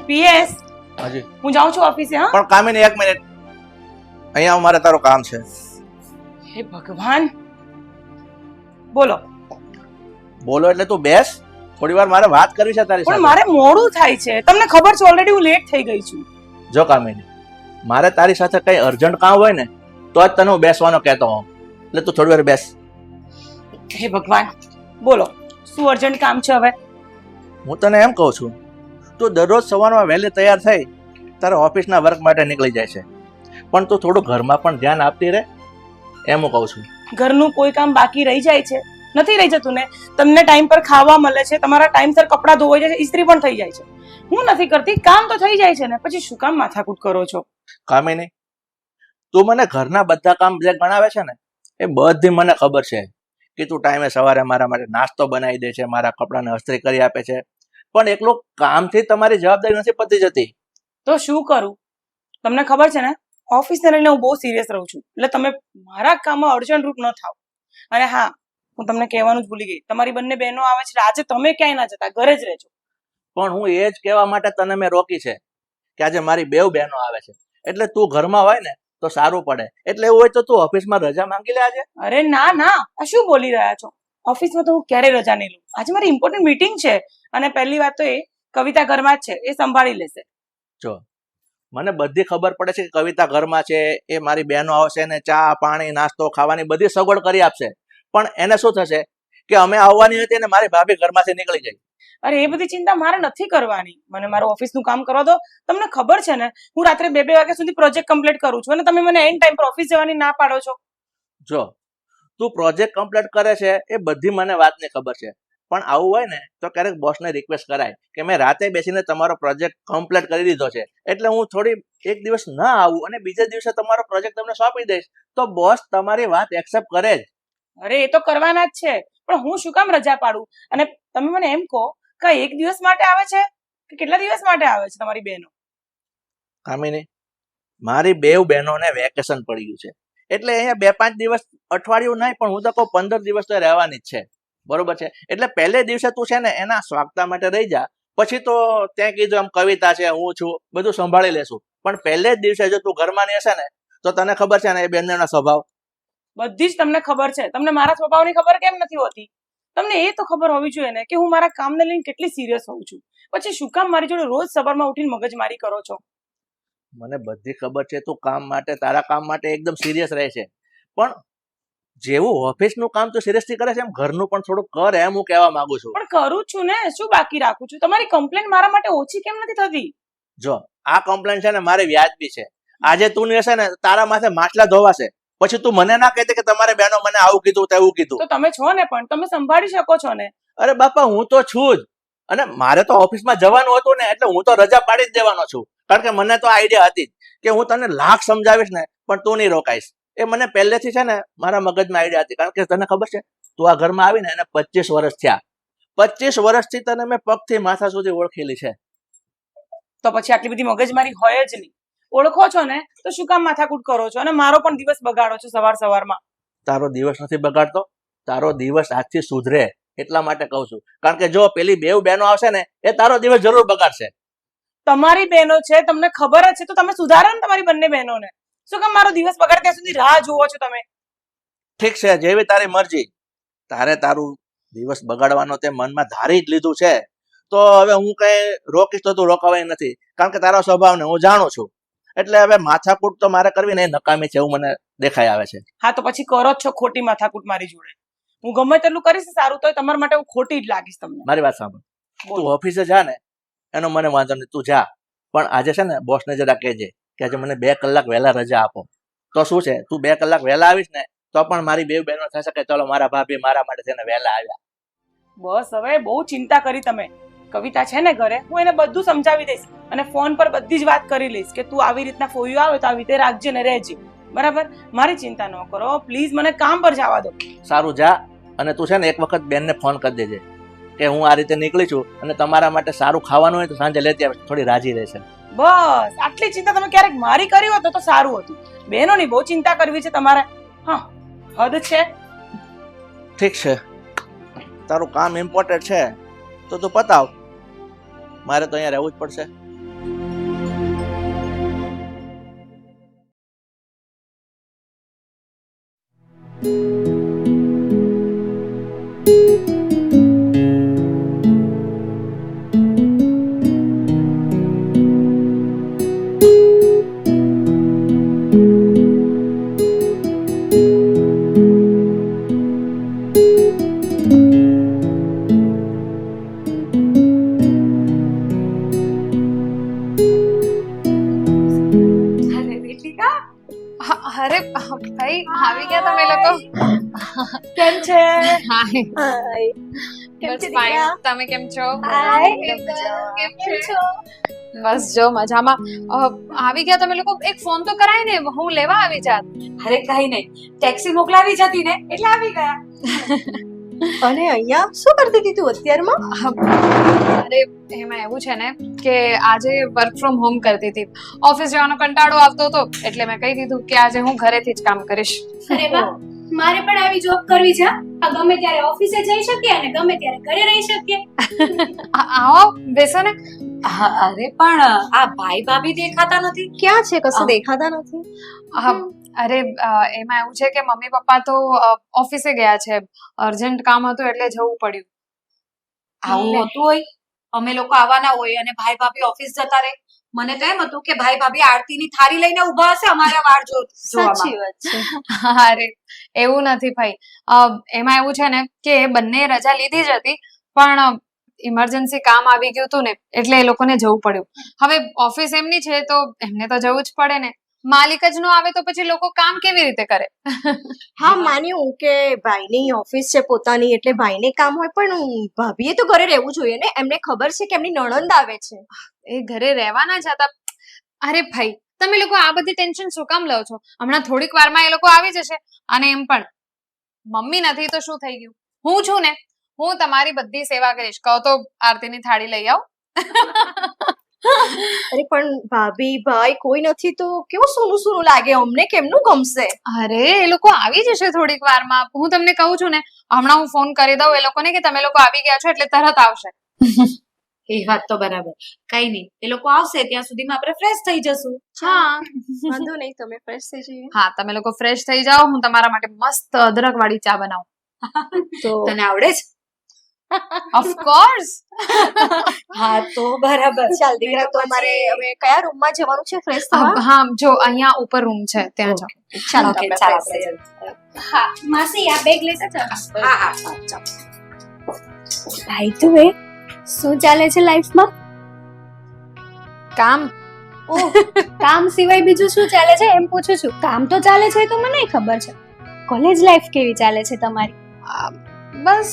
PS હાજી. હું જાઉં છું ઓફિસે. હા પણ કામિની એક મિનિટ, અહીંયા મારે તારું કામ છે. હે ભગવાન, બોલો. બોલો એટલે તું બેસ, થોડી વાર મારે વાત કરવી છે તારી પણ સાથે. મારે મોડું થાય છે, તમને ખબર છે ઓલરેડી હું લેટ થઈ ગઈ છું. જો કામિની, મારે તારી સાથે કઈ અર્જન્ટ કામ હોય ને તો જ તને હું બેસવાનો કહેતો હોઉં, એટલે તું થોડી વાર બેસ. હે ભગવાન, બોલો શું અર્જન્ટ કામ છે હવે? હું તને એમ કહું છું, તું દરરોજ સવારમાં વહેલી તૈયાર થઈ તારા ઓફિસના વર્ક માટે નીકળી જાય છે, પણ તું થોડું ઘરમાં પણ ધ્યાન આપતી રહે, એમ હું કહું છું. ઘરનું કોઈ કામ બાકી રહી જાય છે? નથી રહી જતું ને. તમને ટાઈમ પર ખાવા મળે છે, તમારા ટાઈમસર કપડાં ધોવાઈ જાય છે, ઇસ્ત્રી પણ થઈ જાય છે. હું નથી કરતી, કામ તો થઈ જાય છે ને, પછી શું કામ માથાકૂટ કરો છો? કામિની, તું મને ઘરના બધા કામ જે ગણાવે છે ને એ બધી મને ખબર છે કે તું ટાઈમે સવારે મારા માટે નાસ્તો બનાવી દે છે, મારા કપડાને અસ્ત્રી કરી આપે છે, પણ એકલું કામથી તમારી જવાબદારી નથી પતી જતી. તો શું કરું? તમને ખબર છે ને ઓફિસને લઈને હું બહુ સિરિયસ રહું છું, એટલે તમે મારા કામમાં અડચણરૂપ ન થાવ. અને હા, હું તમને કહેવાનું જ ભૂલી ગઈ, તમારી બંને બહેનો આવે છે, આજે તમે ક્યાંય ના જતા, ઘરે જ રહેજો. પણ હું એ જ કહેવા માટે તને મેં રોકી છે કે આજે મારી બેવ બહેનો આવે છે, એટલે તું ઘરમાં હોય ને તો સારું પડે. એટલે એવું હોય તો તું ઓફિસમાં રજા માંગી લે આજે. અરે ના ના, આ શું બોલી રહ્યા છો? ઓફિસમાં તો હું ક્યારેય રજા નહીં લઉં. આજે મારી ઇમ્પોર્ટન્ટ મીટિંગ છે, અને પહેલી વાત તો એ કવિતા ઘરમાં જ છે, એ સંભાળી લેશે. જો મને બધી ખબર પડે છે કે કવિતા ઘરમાં છે, એ મારી બહેનો આવશે ને ચા પાણી નાસ્તો ખાવાની બધી સગવડ કરી આપશે, પણ એને શું થશે કે અમે આવવાની હતી અને મારી ભાભી ઘરમાંથી નીકળી ગઈ. અરે એ બધી ચિંતા મારે નથી કરવાની, મને મારું ઓફિસનું કામ કરવા દો. તમને ખબર છે ને હું રાત્રે 2-2 વાગ્યા સુધી પ્રોજેક્ટ કમ્પ્લીટ કરું છું, અને તમે મને એન્ડ ટાઈમ પર ઓફિસ જવાની ના પાડો છો. જો તું પ્રોજેક્ટ કમ્પ્લીટ કરે છે એ બધી મને વાતની ખબર છે, પણ આવું હોય ને તો ક્યારેક બોસને રિક્વેસ્ટ કરાય કે મેં રાતે બેસીને તમારો પ્રોજેક્ટ કમ્પ્લીટ કરી દીધો છે, એટલે હું થોડી એક દિવસ ના આવું અને બીજા દિવસે તમારો પ્રોજેક્ટ તમને સોંપી દઈશ, તો બોસ તમારી વાત એક્સેપ્ટ કરે જ. અરે એ તો કરવાના જ છે, પણ હું શું કામ રજા પાડું? અને તમે મને એમ કહો કે એક દિવસ માટે આવે છે કે કેટલા દિવસ માટે આવે છે તમારી બહેનો? કામિની, મારી બેવ બહેનોને વેકેશન પડ્યું છે, એટલે અહીંયા 2-5 દિવસ અઠવાડિયું નહીં પણ હું તો કહું 15 દિવસ તો રહેવાની જ છે, બરોબર છે? એટલે પહેલે દિવસે તું છે ને એના સ્વાગતા માટે રહી જા, પછી તો ત્યાં કીધું એમ કવિતા છે, હું છું, બધું સંભાળી લેશું, પણ પહેલે જ દિવસે જો તું ઘરમાં નહીં હશે ને તો તને ખબર છે ને એ બેનનો સ્વભાવ. બધી જ તમને ખબર છે, તમને મારા સ્વભાવની ખબર કેમ નથી હોતી? તમને એ તો ખબર હોવી જોઈએ ને કે હું મારા કામને લઈને કેટલી સિરિયસ હોઉં છું, પછી શું કામ મારી જોડે રોજ સવારમાં ઉઠીને મગજમારી કરો છો? મને બધી ખબર છે તું કામ માટે તારા કામ માટે એકદમ સિરિયસ રહે છે, પણ જેવું ઓફિસનું કામ તું સિરિયસલી કરે છે એમ ઘરનું પણ થોડું કર, એમ હું કહેવા માંગુ છું. પણ કરું છું ને, શું બાકી રાખું છું? તમારી કમ્પ્લેન મારા માટે ઓછી કેમ નથી થતી? જો આ કમ્પ્લેન છે ને મારે વ્યાજબી છે. આજે તું નહીં હશે ને તારા માથે માટલા ધોવાશે, પછી તું મને ના કહેતી કે તમારે બહેનો મને આવું કીધું તેવું કીધું. તો તમે છો ને, પણ તમે સંભાળી શકો છો ને. અરે બાપા, હું તો છું જ, અને મારે તો ઓફિસમાં જવાનું હતું ને એટલે હું તો રજા પાડી જ દેવાનો છું, કારણ કે મને તો આઈડિયા હતી કે હું તને લાખ સમજાવીશ ને પણ તું નહીં રોકાઈશ. એ મને પહેલેથી છે ને મારા મગજમાં આઈડિયા હતી, કારણ કે તને ખબર છે તું આ ઘરમાં આવીને એને 25 વર્ષ થયા. 25 વર્ષથી તને મેં પગથી માથા સુધી ઓળખેલી છે. તો પછી આટલી બધી મગજમારી હોય જ નહીં. ઓળખો છો ને તો શું કામ માથાકૂટ કરો છો અને મારો પણ દિવસ બગાડો છો સવારમાં? તારો દિવસ નથી બગાડતો, તારો દિવસ આજથી સુધરે એટલા માટે કહું છું, કારણ કે જો પેલી બેવ બહેનો આવશે ને એ તારો દિવસ જરૂર બગાડશે. તમારી બહેનો છે, તમને ખબર જ છે, તો તમે સુધારો ને તમારી બંને બહેનોને. શું કામ મારો દિવસ બગાડે ત્યાં સુધી રાહ જોવો છો તમે? ઠીક છે, જેવી તારી મરજી. તારે તારું દિવસ બગાડવાનો તે મનમાં ધારી જ લીધું છે, તો હવે હું કઈ રોકીશ તો તું રોકાવાય નથી, કારણ કે તારો સ્વભાવને હું જાણું છું. એટલે હવે માથાકૂટ તો મારે કરવી ને એ નકામી છે એવું મને દેખાઈ આવે છે. હા, તો પછી કરો જ છો ખોટી માથાકૂટ મારી જોડે. હું ગમે તેટલું કરીશ સારું, તો તમારા માટે હું ખોટી જ લાગીશ તમને. મારી વાત સાંભળ, તું ઓફિસે જા ને એનો મને વાંધો નહીં, તું જા, પણ આજે છે ને બોસને જરા કહેજે કે આજે મને 2 કલાક વહેલા રજા આપો. તો શું છે, તું 2 કલાક વહેલા આવીશ ને તો પણ મારી બેવ બહેનો થશે કે ચલો મારા ભાભી મારા માટે છે ને વહેલા આવ્યા. બસ હવે બહુ ચિંતા કરી તમે. કવિતા છે ને ઘરે, હું એને બધું સમજાવી દઈશ અને ફોન પર બધી જ વાત કરી લઈશ કે તું આવી રીતના ફોયું આવે તો આવી રીતે રાખજે ને રહેજે, બરાબર? મારી ચિંતા ન કરો પ્લીઝ, મને કામ પર જવા દો. સારું, જા, અને તું છે ને એક વખત બેનને ફોન કરી દેજે કે હું આ રીતે નીકળી છું અને તમારા માટે સારું ખાવાનું હોય તો સાંજે લેતી આવે, થોડી રાજી રહેશે. બસ આટલી ચિંતા તમે ક્યારેક મારી કરી હોત તો સારું હતું. બહેનોની બહુ ચિંતા કરવી છે તમારે. હા, હદ છે. ઠીક છે, તારું કામ ઇમ્પોર્ટન્ટ છે તો તું પતાવ, મારે તો અહીંયા રહેવું જ પડશે. અરે ભાઈ આવી ગયા તમે લોકો. કેમ છે? બસ ફાઇન. તમે કેમ છો? કેમ છો? બસ જો મજામાં. આવી ગયા તમે લોકો. એક ફોન તો કરાય ને, હું લેવા આવી જાત. અરે કઈ નહીં, ટેક્સી મોકલાવી જતી ને એટલે આવી ગયા. અને અહીંયા શું કરતી હતી તું અત્યારમાં? અરે એમાં એવું છે ને કે આજે વર્ક ફ્રોમ હોમ કરતી હતી. ઓફિસ જવાનો કંટાળો આવતો હતો એટલે મેં કહી દીધું કે આજે હું ઘરેથી જ કામ કરીશ. અરે વાહ, મારે પણ આવી જોબ કરવી છે. આ ગમે ત્યારે ઓફિસે જઈ શકીએ અને ગમે ત્યારે ઘરે રહી શકીએ. આવો બેસો ને. અરે પણ આ ભાઈ ભાભી દેખાતા નથી. ક્યાં છે? કશું દેખાતા નથી. અરે એમાં એવું છે કે મમ્મી પપ્પા તો ઓફિસે ગયા છે. અર્જન્ટ કામ હતું એટલે જવું પડ્યું. આવું હોતું હોય, અમે લોકો આવવાના હોય અને ભાઈ ભાભી ઓફિસ જતા રહે. મને તો એમ હતું કે ભાઈ ભાભી આરતીની થાળી લઈને ઊભા હશે અમારા વાર જોવામાં. વાત છે. અરે એવું નથી ભાઈ. એમાં એવું છે ને કે બંને રજા લીધી જ હતી પણ ઇમરજન્સી કામ આવી ગયું હતું ને એટલે એ લોકોને જવું પડ્યું. હવે ઓફિસ એમની છે તો એમને તો જવું જ પડે ને. માલિક જ નો આવે તો પછી લોકો કામ કેવી રીતે કરે? હા માન્યું કે ભાઈની ઓફિસ છે પોતાની એટલે ભાઈને કામ હોય પણ ભાભીએ તો ઘરે રહેવું જોઈએ ને. એમને ખબર છે કે એમની નણંદ આવે છે. એ ઘરે રહેવાના જ હતા. અરે ભાઈ તમે લોકો આ બધી ટેન્શન શું કામ લો છો? હમણાં થોડીક વારમાં એ લોકો આવી જશે. અને એમ પણ મમ્મી નથી તો શું થઈ ગયું? હું છું ને, હું તમારી બધી સેવા કરીશ. કહો તો આરતીની થાળી લઈ આવ. અરે પણ ભાભી ભાઈ કોઈ નથી તો કેવું સૂનું સૂનું લાગે. અમને કેમનું ગમશે? અરે એ લોકો આવી જશે થોડીક વારમાં. હું તમને કહું છું ને, હમણાં હું ફોન કરી દઉં એ લોકોને કે તમે લોકો આવી ગયા છો એટલે તરત આવશે. એ વાત તો બરાબર. કઈ નહીં, એ લોકો આવશે ત્યાં સુધીમાં આપણે ફ્રેશ થઈ જશું. હા વાંધો નહીં, તમે ફ્રેશ થઈ જઈએ. હા તમે લોકો ફ્રેશ થઈ જાઓ. હું તમારા માટે મસ્ત અદરક વાળી ચા બનાવું. તો તને આવડે છે? Of course. હા તો બરાબર. ચાલ દીકરા, તો અમારે હવે કયા રૂમમાં જવાનું છે ફ્રેશ થવા? હા જો અહીંયા ઉપર રૂમ છે ત્યાં જાઓ. ચાલો ઓકે, આપણે ચાલ fresh થઈ આપણે. હા માસી આ બેગ લેતા ચાલ. હા હા ચાલ. ભાઈ તું એ શું ચાલે છે લાઈફમાં? કામ. ઓહ, કામ સિવાય બીજું શું ચાલે છે એમ પૂછું છું. કામ તો ચાલે છે તો મને ખબર છે. કોલેજ લાઈફ કેવી ચાલે છે તમારી? બસ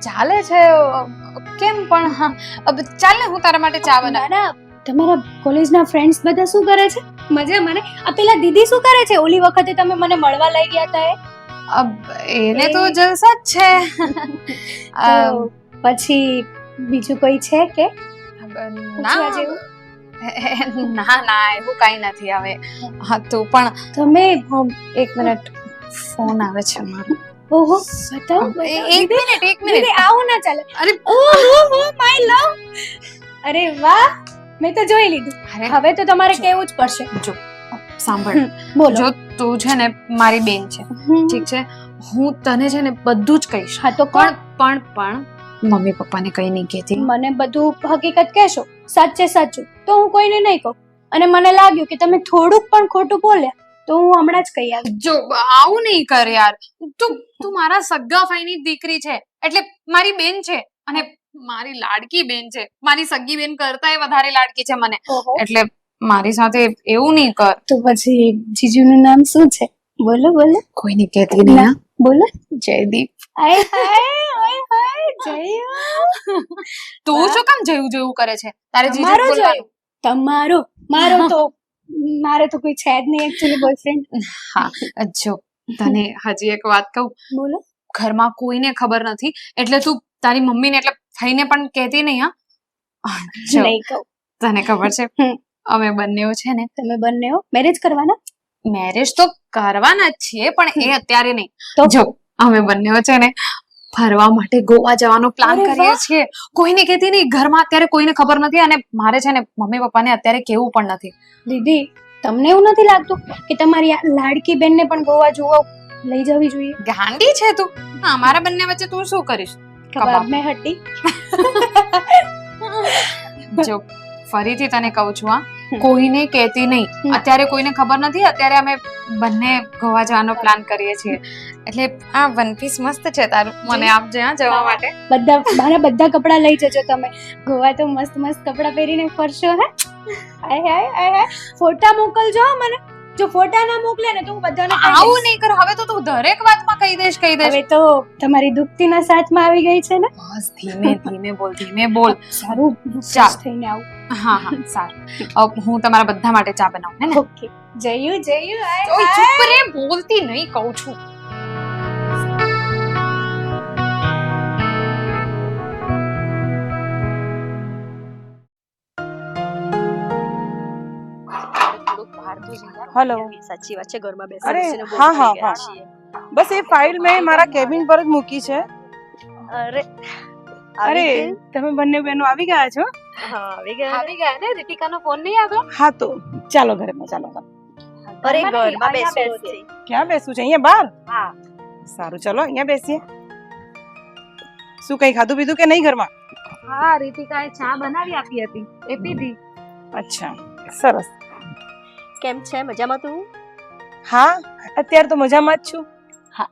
ચાલે છે. કેમ પણ હા ચાલ ને હું તારા માટે ચા બનાવું. ના તમારા કોલેજના ફ્રેન્ડ્સ બધા શું કરે છે? મજા મને. આ પેલા દીદી શું કરે છે? ઓલી વખતે તમે મને મળવા લઈ ગયા હતા એને તો જલસા જ છે. તો પછી બીજું કોઈ છે કે ના જેવું? ના ના એવું કઈ નથી. હવે હા તું પણ તમે એક મિનિટ ફોન આવે છે મારો. ઓહો બતાવો એક મિનિટ દીદી આવું ના ચાલે. અરે ઓહો માય લવ. અરે વાહ, મેં તો જોઈ લીધું. અરે હવે તો તમારે કેવું જ પડશે. જો સાંભળ, બોલો. જો તું છે ને મારી બેન છે, ઠીક છે, હું તને છે ને બધું જ કહીશ. હા તો કોણ? પણ મમ્મી પપ્પાને કઈ નહીં કહેતી. મને બધું હકીકત કહેશો, સાચે સાચું તો હું કોઈને નહીં કહું. અને મને લાગ્યું કે તમે થોડુંક પણ ખોટું બોલ્યા તો હું હમણાં જ કહી આવી. જો આવું નહીં કર યાર. તું મારા સગા ભાઈની દીકરી છે એટલે મારી બેન છે અને મારી લાડકી બેન છે. મારી સગી બેન કરતાંય વધારે લાડકી છે મને. એટલે મારી સાથે એવું નહીં કર. તો પછી જીજુનું નામ શું છે? બોલો બોલો. કોઈને કહેતી નહીં. હા બોલો. જયદીપ. આય હાય ઓય હાય જય. તું શું કામ જયું જયું કરે છે? તારે જીજુ તમારો બોલવાનું. તમારો મારો તો મારે તો કોઈ છે જ નહીં એકચ્યુઅલી બોયફ્રેન્ડ. હા જો તને હજી એક વાત કહું. બોલો. ઘરમાં કોઈને ખબર નથી એટલે તું તારી મમ્મીને એટલે ભાઈને પણ કહેતી નહીં. હા જો નહીં કહું. તને ખબર છે અમે બંનેઓ છે ને તમે બંને મેરેજ કરવાના? મેરેજ તો કરવાના જ છીએ પણ એ અત્યારે નહીં. તો જો અમે બંનેઓ છે ને ફરવા માટે ગોવા જવાનો પ્લાન અરે કરીએ વાહ. છીએ. કોઈને કહેતી નહીં. ઘરમાં અત્યારે કોઈને ખબર નથી અને મારે છે ને મમ્મી પપ્પાને અત્યારે કેવું પણ નથી. દીદી તમને એવું નથી લાગતું કે તમારી આ લાડકી બેનને પણ ગોવા જોવા લઈ જવી જોઈએ. ગાંડી છે તું. હા, અમારા બંને વચ્ચે તું શું કરીશ? કબાબ મેં હટી. જો ફરીથી તને કહું છું, હા, કોઈને કહેતી નહીં. અત્યારે કોઈને ખબર નથી. અત્યારે અમે બંને ગોવા જવાનો પ્લાન કરીએ છીએ. એટલે આ વન પીસ મસ્ત છે તારું, મને આપજે હા જવા માટે. મારા બધા કપડાં લઈ જજો તમે. ગોવા તો મસ્ત મસ્ત કપડાં પહેરીને ફરશો. હે આય ફોટા મોકલજો હો મને. જો ફોટા ના મોકલે ને તો હું બધાને કહી દઈશ. આવું નહીં કર. હવે તો તું દરેક વાતમાં કહી દઈશ. હવે તો તમારી દુખતીના સાથમાં આવી ગઈ છે ને. બસ ધીમે બોલ. સારું ચાલ. થઈને આવું. હા સારું. હું તમારા બધા માટે ચા બનાવું હે ને. ઓકે. જયું ઓય ચૂપ રે, બોલતી નહીં કહું છું. હેલો. સાચી વાત છે, ઘરમાં અરે, બેસીને બોર હા, થઈ હા, ગયા હા. છીએ. બસ એ ફાઇલ મેં મારા કેબિન પર જ મૂકી છે. અરે અરે તમે બંને બહેનો આવી ગયા છો? હા, આવી ગયા. ને રીતિકાનો ફોન નહીં આવ્યો? હા તો ચાલો ઘરમાં ચાલો. અરે ઘરમાં બેસવું છે. ક્યાં બેસવું છે? અહીંયા બહાર? હા. સારું ચલો અહીંયા બેસીએ. શું કઈ ખાધું પીધું કે નહીં ઘરમાં? હા, રીતિકાએ ચા બનાવી આપી હતી, એ પીધી. અચ્છા, સરસ. કેમ છે? મજામાં તું? હા, અત્યારે તો મજામાં જ છું. હા,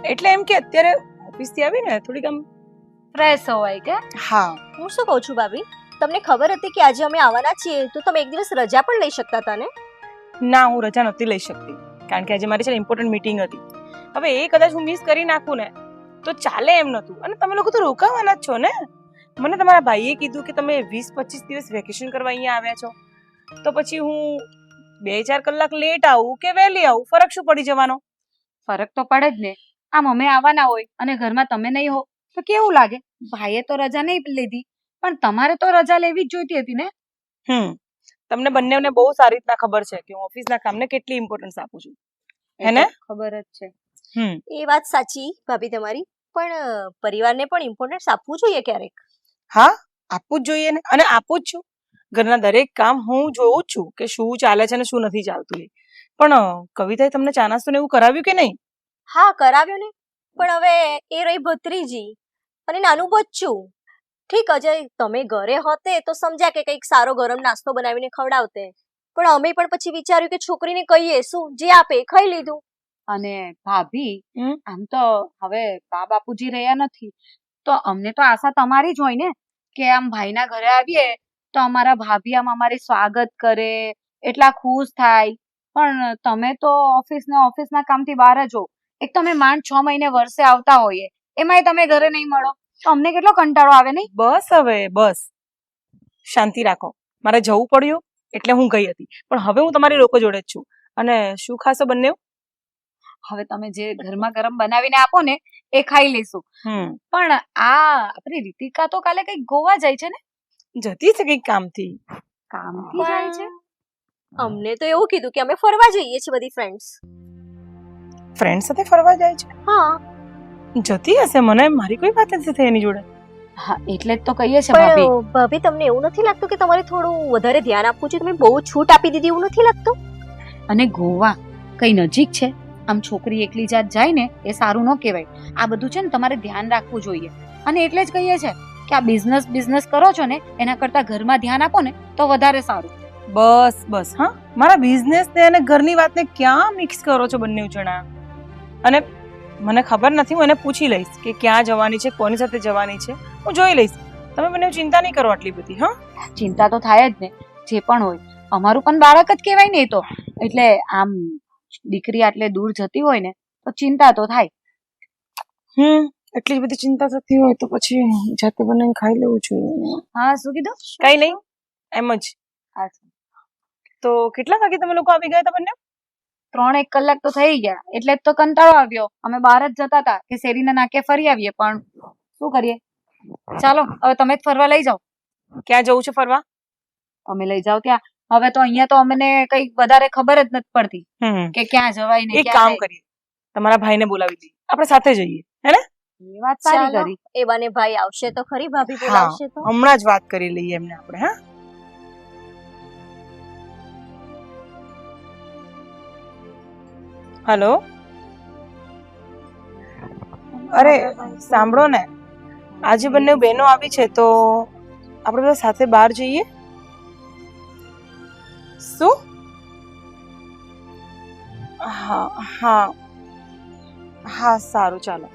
એટલે એમ કે અત્યારે ઓફિસ થી આવીને થોડીક આમ ફ્રેશ હોવાય કે? હા. હું શું કહું છું ભાભી, તમને ખબર હતી કે આજે અમે આવવાના છીએ, તો તમે એક દિવસ રજા પણ લઈ શકતા હતા ને? ના, હું રજા નહોતી લઈ શકતી કારણ કે આજે મારી છે ને ઇમ્પોર્ટન્ટ મીટિંગ હતી. હવે એ કદાચ હું મિસ કરી નાખું ને તો ચાલે એમ નતું. અને તમે લોકો તો રોકાવાના જ છો ને. મને તમારા ભાઈએ કીધું કે તમે 20-25 દિવસ વેકેશન કરવા અહીંયા આવ્યા છો, તો પછી હું 2-4 કલાક લેટ આવું કે વહેલી આવું, ફરક શું પડી જવાનો? ફરક તો પડે જ ને. આમ અમે આવવાના હોય અને ઘરમાં તમે નહીં હો તો કેવું લાગે? ભાઈએ તો રજા નહીં લીધી, પણ તમારે તો રજા લેવી જ જોઈતી હતી ને. તમને બંનેને બહુ સારી રીતના ખબર છે કે હું ઓફિસના કામને કેટલી ઇમ્પોર્ટન્સ આપું છું, હે ને? ખબર જ છે. એ વાત સાચી ભાભી તમારી, પણ પરિવારને પણ ઇમ્પોર્ટન્સ આપવું જોઈએ ક્યારેક. હા, આપવું જ જોઈએ ને, અને આપું જ છું. ઘરના દરેક કામ હું જોઉં જ છું કે શું ચાલે છે ને શું નથી ચાલતું એ. પણ કવિતાએ તમને ચા નાસ્તો ને એવું કરાવ્યું કે નહીં? હા, કરાવ્યું ને. પણ હવે એ રહી ભત્રીજી અને નાનું બચ્ચું. ઠીક, અજય તમે ઘરે હોતે તો સમજ્યા કે કંઈક સારો ગરમ નાસ્તો બનાવીને ખવડાવતે, પણ અમે પણ પછી વિચાર્યું કે છોકરીને કહીએ શું, જે આપે એ ખાઈ લીધું. અને ભાભી, આમ તો હવે બા બાપુજી રહ્યા નથી, તો અમને તો આશા તમારી જ હોય ને કે આમ ભાઈના ઘરે આવીએ તો અમારા ભાભી આમ અમારી સ્વાગત કરે, એટલા ખુશ થાય. પણ તમે તો ઓફિસના કામથી બહાર જ હો. એક તમે માંડ 6 મહિને વર્ષે આવતા હોઈએ, એમાંય તમે ઘરે નહીં મળો તો અમને કેટલો કંટાળો આવે નહીં? બસ હવે બસ, શાંતિ રાખો. મારે જવું પડ્યું એટલે હું ગઈ હતી, પણ હવે હું તમારી લોકો જોડે જ છું. અને શું ખાશો બંને? હવે તમે જે ગરમા ગરમ બનાવીને આપો ને એ ખાઈ લેશું. પણ આ આપણી રીતિકા તો કાલે કઈક ગોવા જાય છે ને? જતી છે કઈક કામથી જાય છે. અમને તો એવું કીધું કે અમે ફરવા જઈએ છીએ બધી ફ્રેન્ડ સાથે ફરવા જાય છે. હા, જતી હશે, મને મારી કોઈ વાત નથી થઈ એની જોડે. હા, એટલે જ તો કહીએ છે ભાભી. પણ ભાભી તમને એવું નથી લાગતું કે તમારે થોડું વધારે ધ્યાન આપવું જોઈએ? તમે બહુ છૂટ આપી દીધી એવું નથી લાગતું? અને ગોવા કઈ નજીક છે, આમ છોકરી એકલી જાત જાય ને એ સારું ન કહેવાય. આ બધું છે ને તમારે ધ્યાન રાખવું જોઈએ. અને એટલે જ કહીએ છે કે આ બિઝનેસ કરો છો ને એના કરતા ઘરમાં ધ્યાન આપો ને તો વધારે સારું. બસ હા, મારા બિઝનેસ ને અને ઘરની વાતને ક્યાં મિક્સ કરો છો બંને જણા? અને મને ખબર નથી, હું એને પૂછી લઈશ કે ક્યાં જવાની છે, કોની સાથે જવાની છે, હું જોઈ લઈશ. તમે બંને ચિંતા નહીં કરો આટલી બધી. હા, ચિંતા તો થાય જ ને, જે પણ હોય. અમારું પણ બાળક જ કહેવાય ને એ તો. એટલે આમ દીકરી આટલે દૂર જતી હોય ને તો ચિંતા તો થાય. એટલી બધી ચિંતા થતી હોય તો પછી જાતે બનાવીને ખાઈ લેવું જોઈએ. હા, શું કીધું? કઈ નહીં, એમ જ. તો કેટલા વાગે તમે લોકો આવી ગયા હતા બંને? 3-1 કલાક તો થઈ ગયા, એટલે જ તો કંટાળો આવ્યો. અમે બહાર જ જતા હતા કે શેરીના નાકે ફરી આવીએ, પણ શું કરીએ. ચાલો હવે તમે જ ફરવા લઈ જાઓ. ક્યાં જવું છે ફરવા? તમે લઈ જાઓ ત્યાં. હવે તો અહીંયા તો અમને કઈ વધારે ખબર જ નથી પડતી કે ક્યાં જવાય ને. એક કામ કરીએ, તમારા ભાઈને બોલાવી દઈએ, આપણે સાથે જઈએ, હે ને? એ વાત સારી કરી. એવાને ભાઈ આવશે તો ખરી, ભાભી બોલાવશે તો. હમણાં જ વાત કરી લઈએ એમને આપણે. હા, હેલો. અરે સાંભળો ને, આજે બંને બહેનો આવી છે તો આપણે બધા સાથે બહાર જઈએ. શું? હા હા હા, સારું, ચાલો.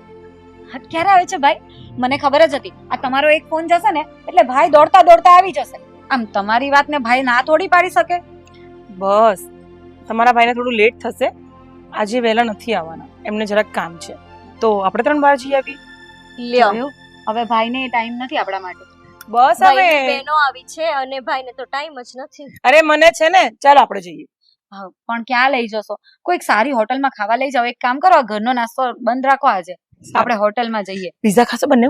ક્યારે આવે છે ભાઈ? મને ખબર જ હતી આ તમારો એક ફોન જશે ને એટલે ભાઈ દોડતા દોડતા આવી જશે. આમ તમારી વાત ને ભાઈ ના થોડી પાડી શકે. બસ, તમારા ભાઈને થોડું લેટ થશે. આજે વહેલા નથી આવવાના, એમને જરાક કામ છે. તો આપણે 3 બહાર જઈ આવી. લ્યો, જોયું? હવે ભાઈને ટાઈમ નથી આપણા માટે. બસ ભાઈની હવે. બહેનો આવી છે અને ભાઈને તો ટાઈમ જ નથી. અરે મને છે ને, ચાલો આપણે જઈએ. હા, પણ ક્યાં લઈ જશો? કોઈક સારી હોટલમાં ખાવા લઈ જાઓ. એક કામ કરો, આ ઘરનો નાસ્તો બંધ રાખો આજે. આપણે હોટલમાં જઈએ. પિઝા ખાશો બંને?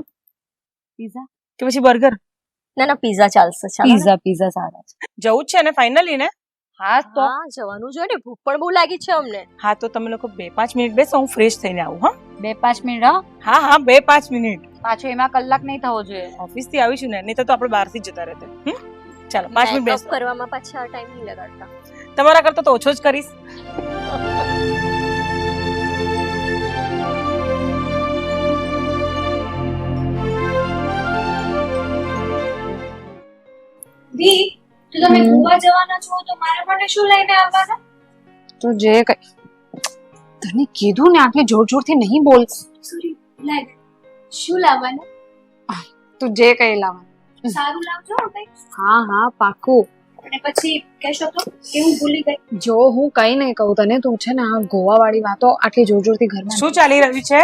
પીઝા કે પછી બર્ગર? ના ના, પીઝા ચાલશે. ચાલો ને. પીઝા સારા છે. જવું જ છે ને ફાઇનલી ને? હા તો હા, જવાનું જોઈએ ને, ભૂખ પણ બહુ લાગી છે અમને. હા, તો તમે લોકો 2-5 મિનિટ બેસો, હું ફ્રેશ થઈને આવું. હા 2-5 મિનિટ. હા, હા હા, 2-5 મિનિટ. પાછો એમાં કલાક નહીં થવો જોઈએ. ઓફિસ થી આવીશું ને, નહીં તો આપણે બહારથી જ જતા રહેતે. ચાલો 5 મિનિટ Makeup બેસો. કરવામાં પાછા ટાઈમ નહીં લગાડતા. તમારા કરતા તો ઓછો જ કરીશ. દી, તો તમે ગોવા જવાના છો તો મારા માટે શું લઈને આવવાના? તો જે કઈ તને કીધું ને, આટલી જોર જોરથી નહીં બોલ. સોરી, લાઈક શું લાવવાનું? તું જે કઈ લાવવાનું. સારું લાવજો હો કંઈક. હા હા, પાકું. અને પછી કહેશો તો કે હું ભૂલી ગઈ. જો હું કઈ નહીં કહું તને, તું છે ને આ ગોવા વાળી વાતો આટલી જોર જોરથી ઘરમાં શું ચાલી રહ્યું છે?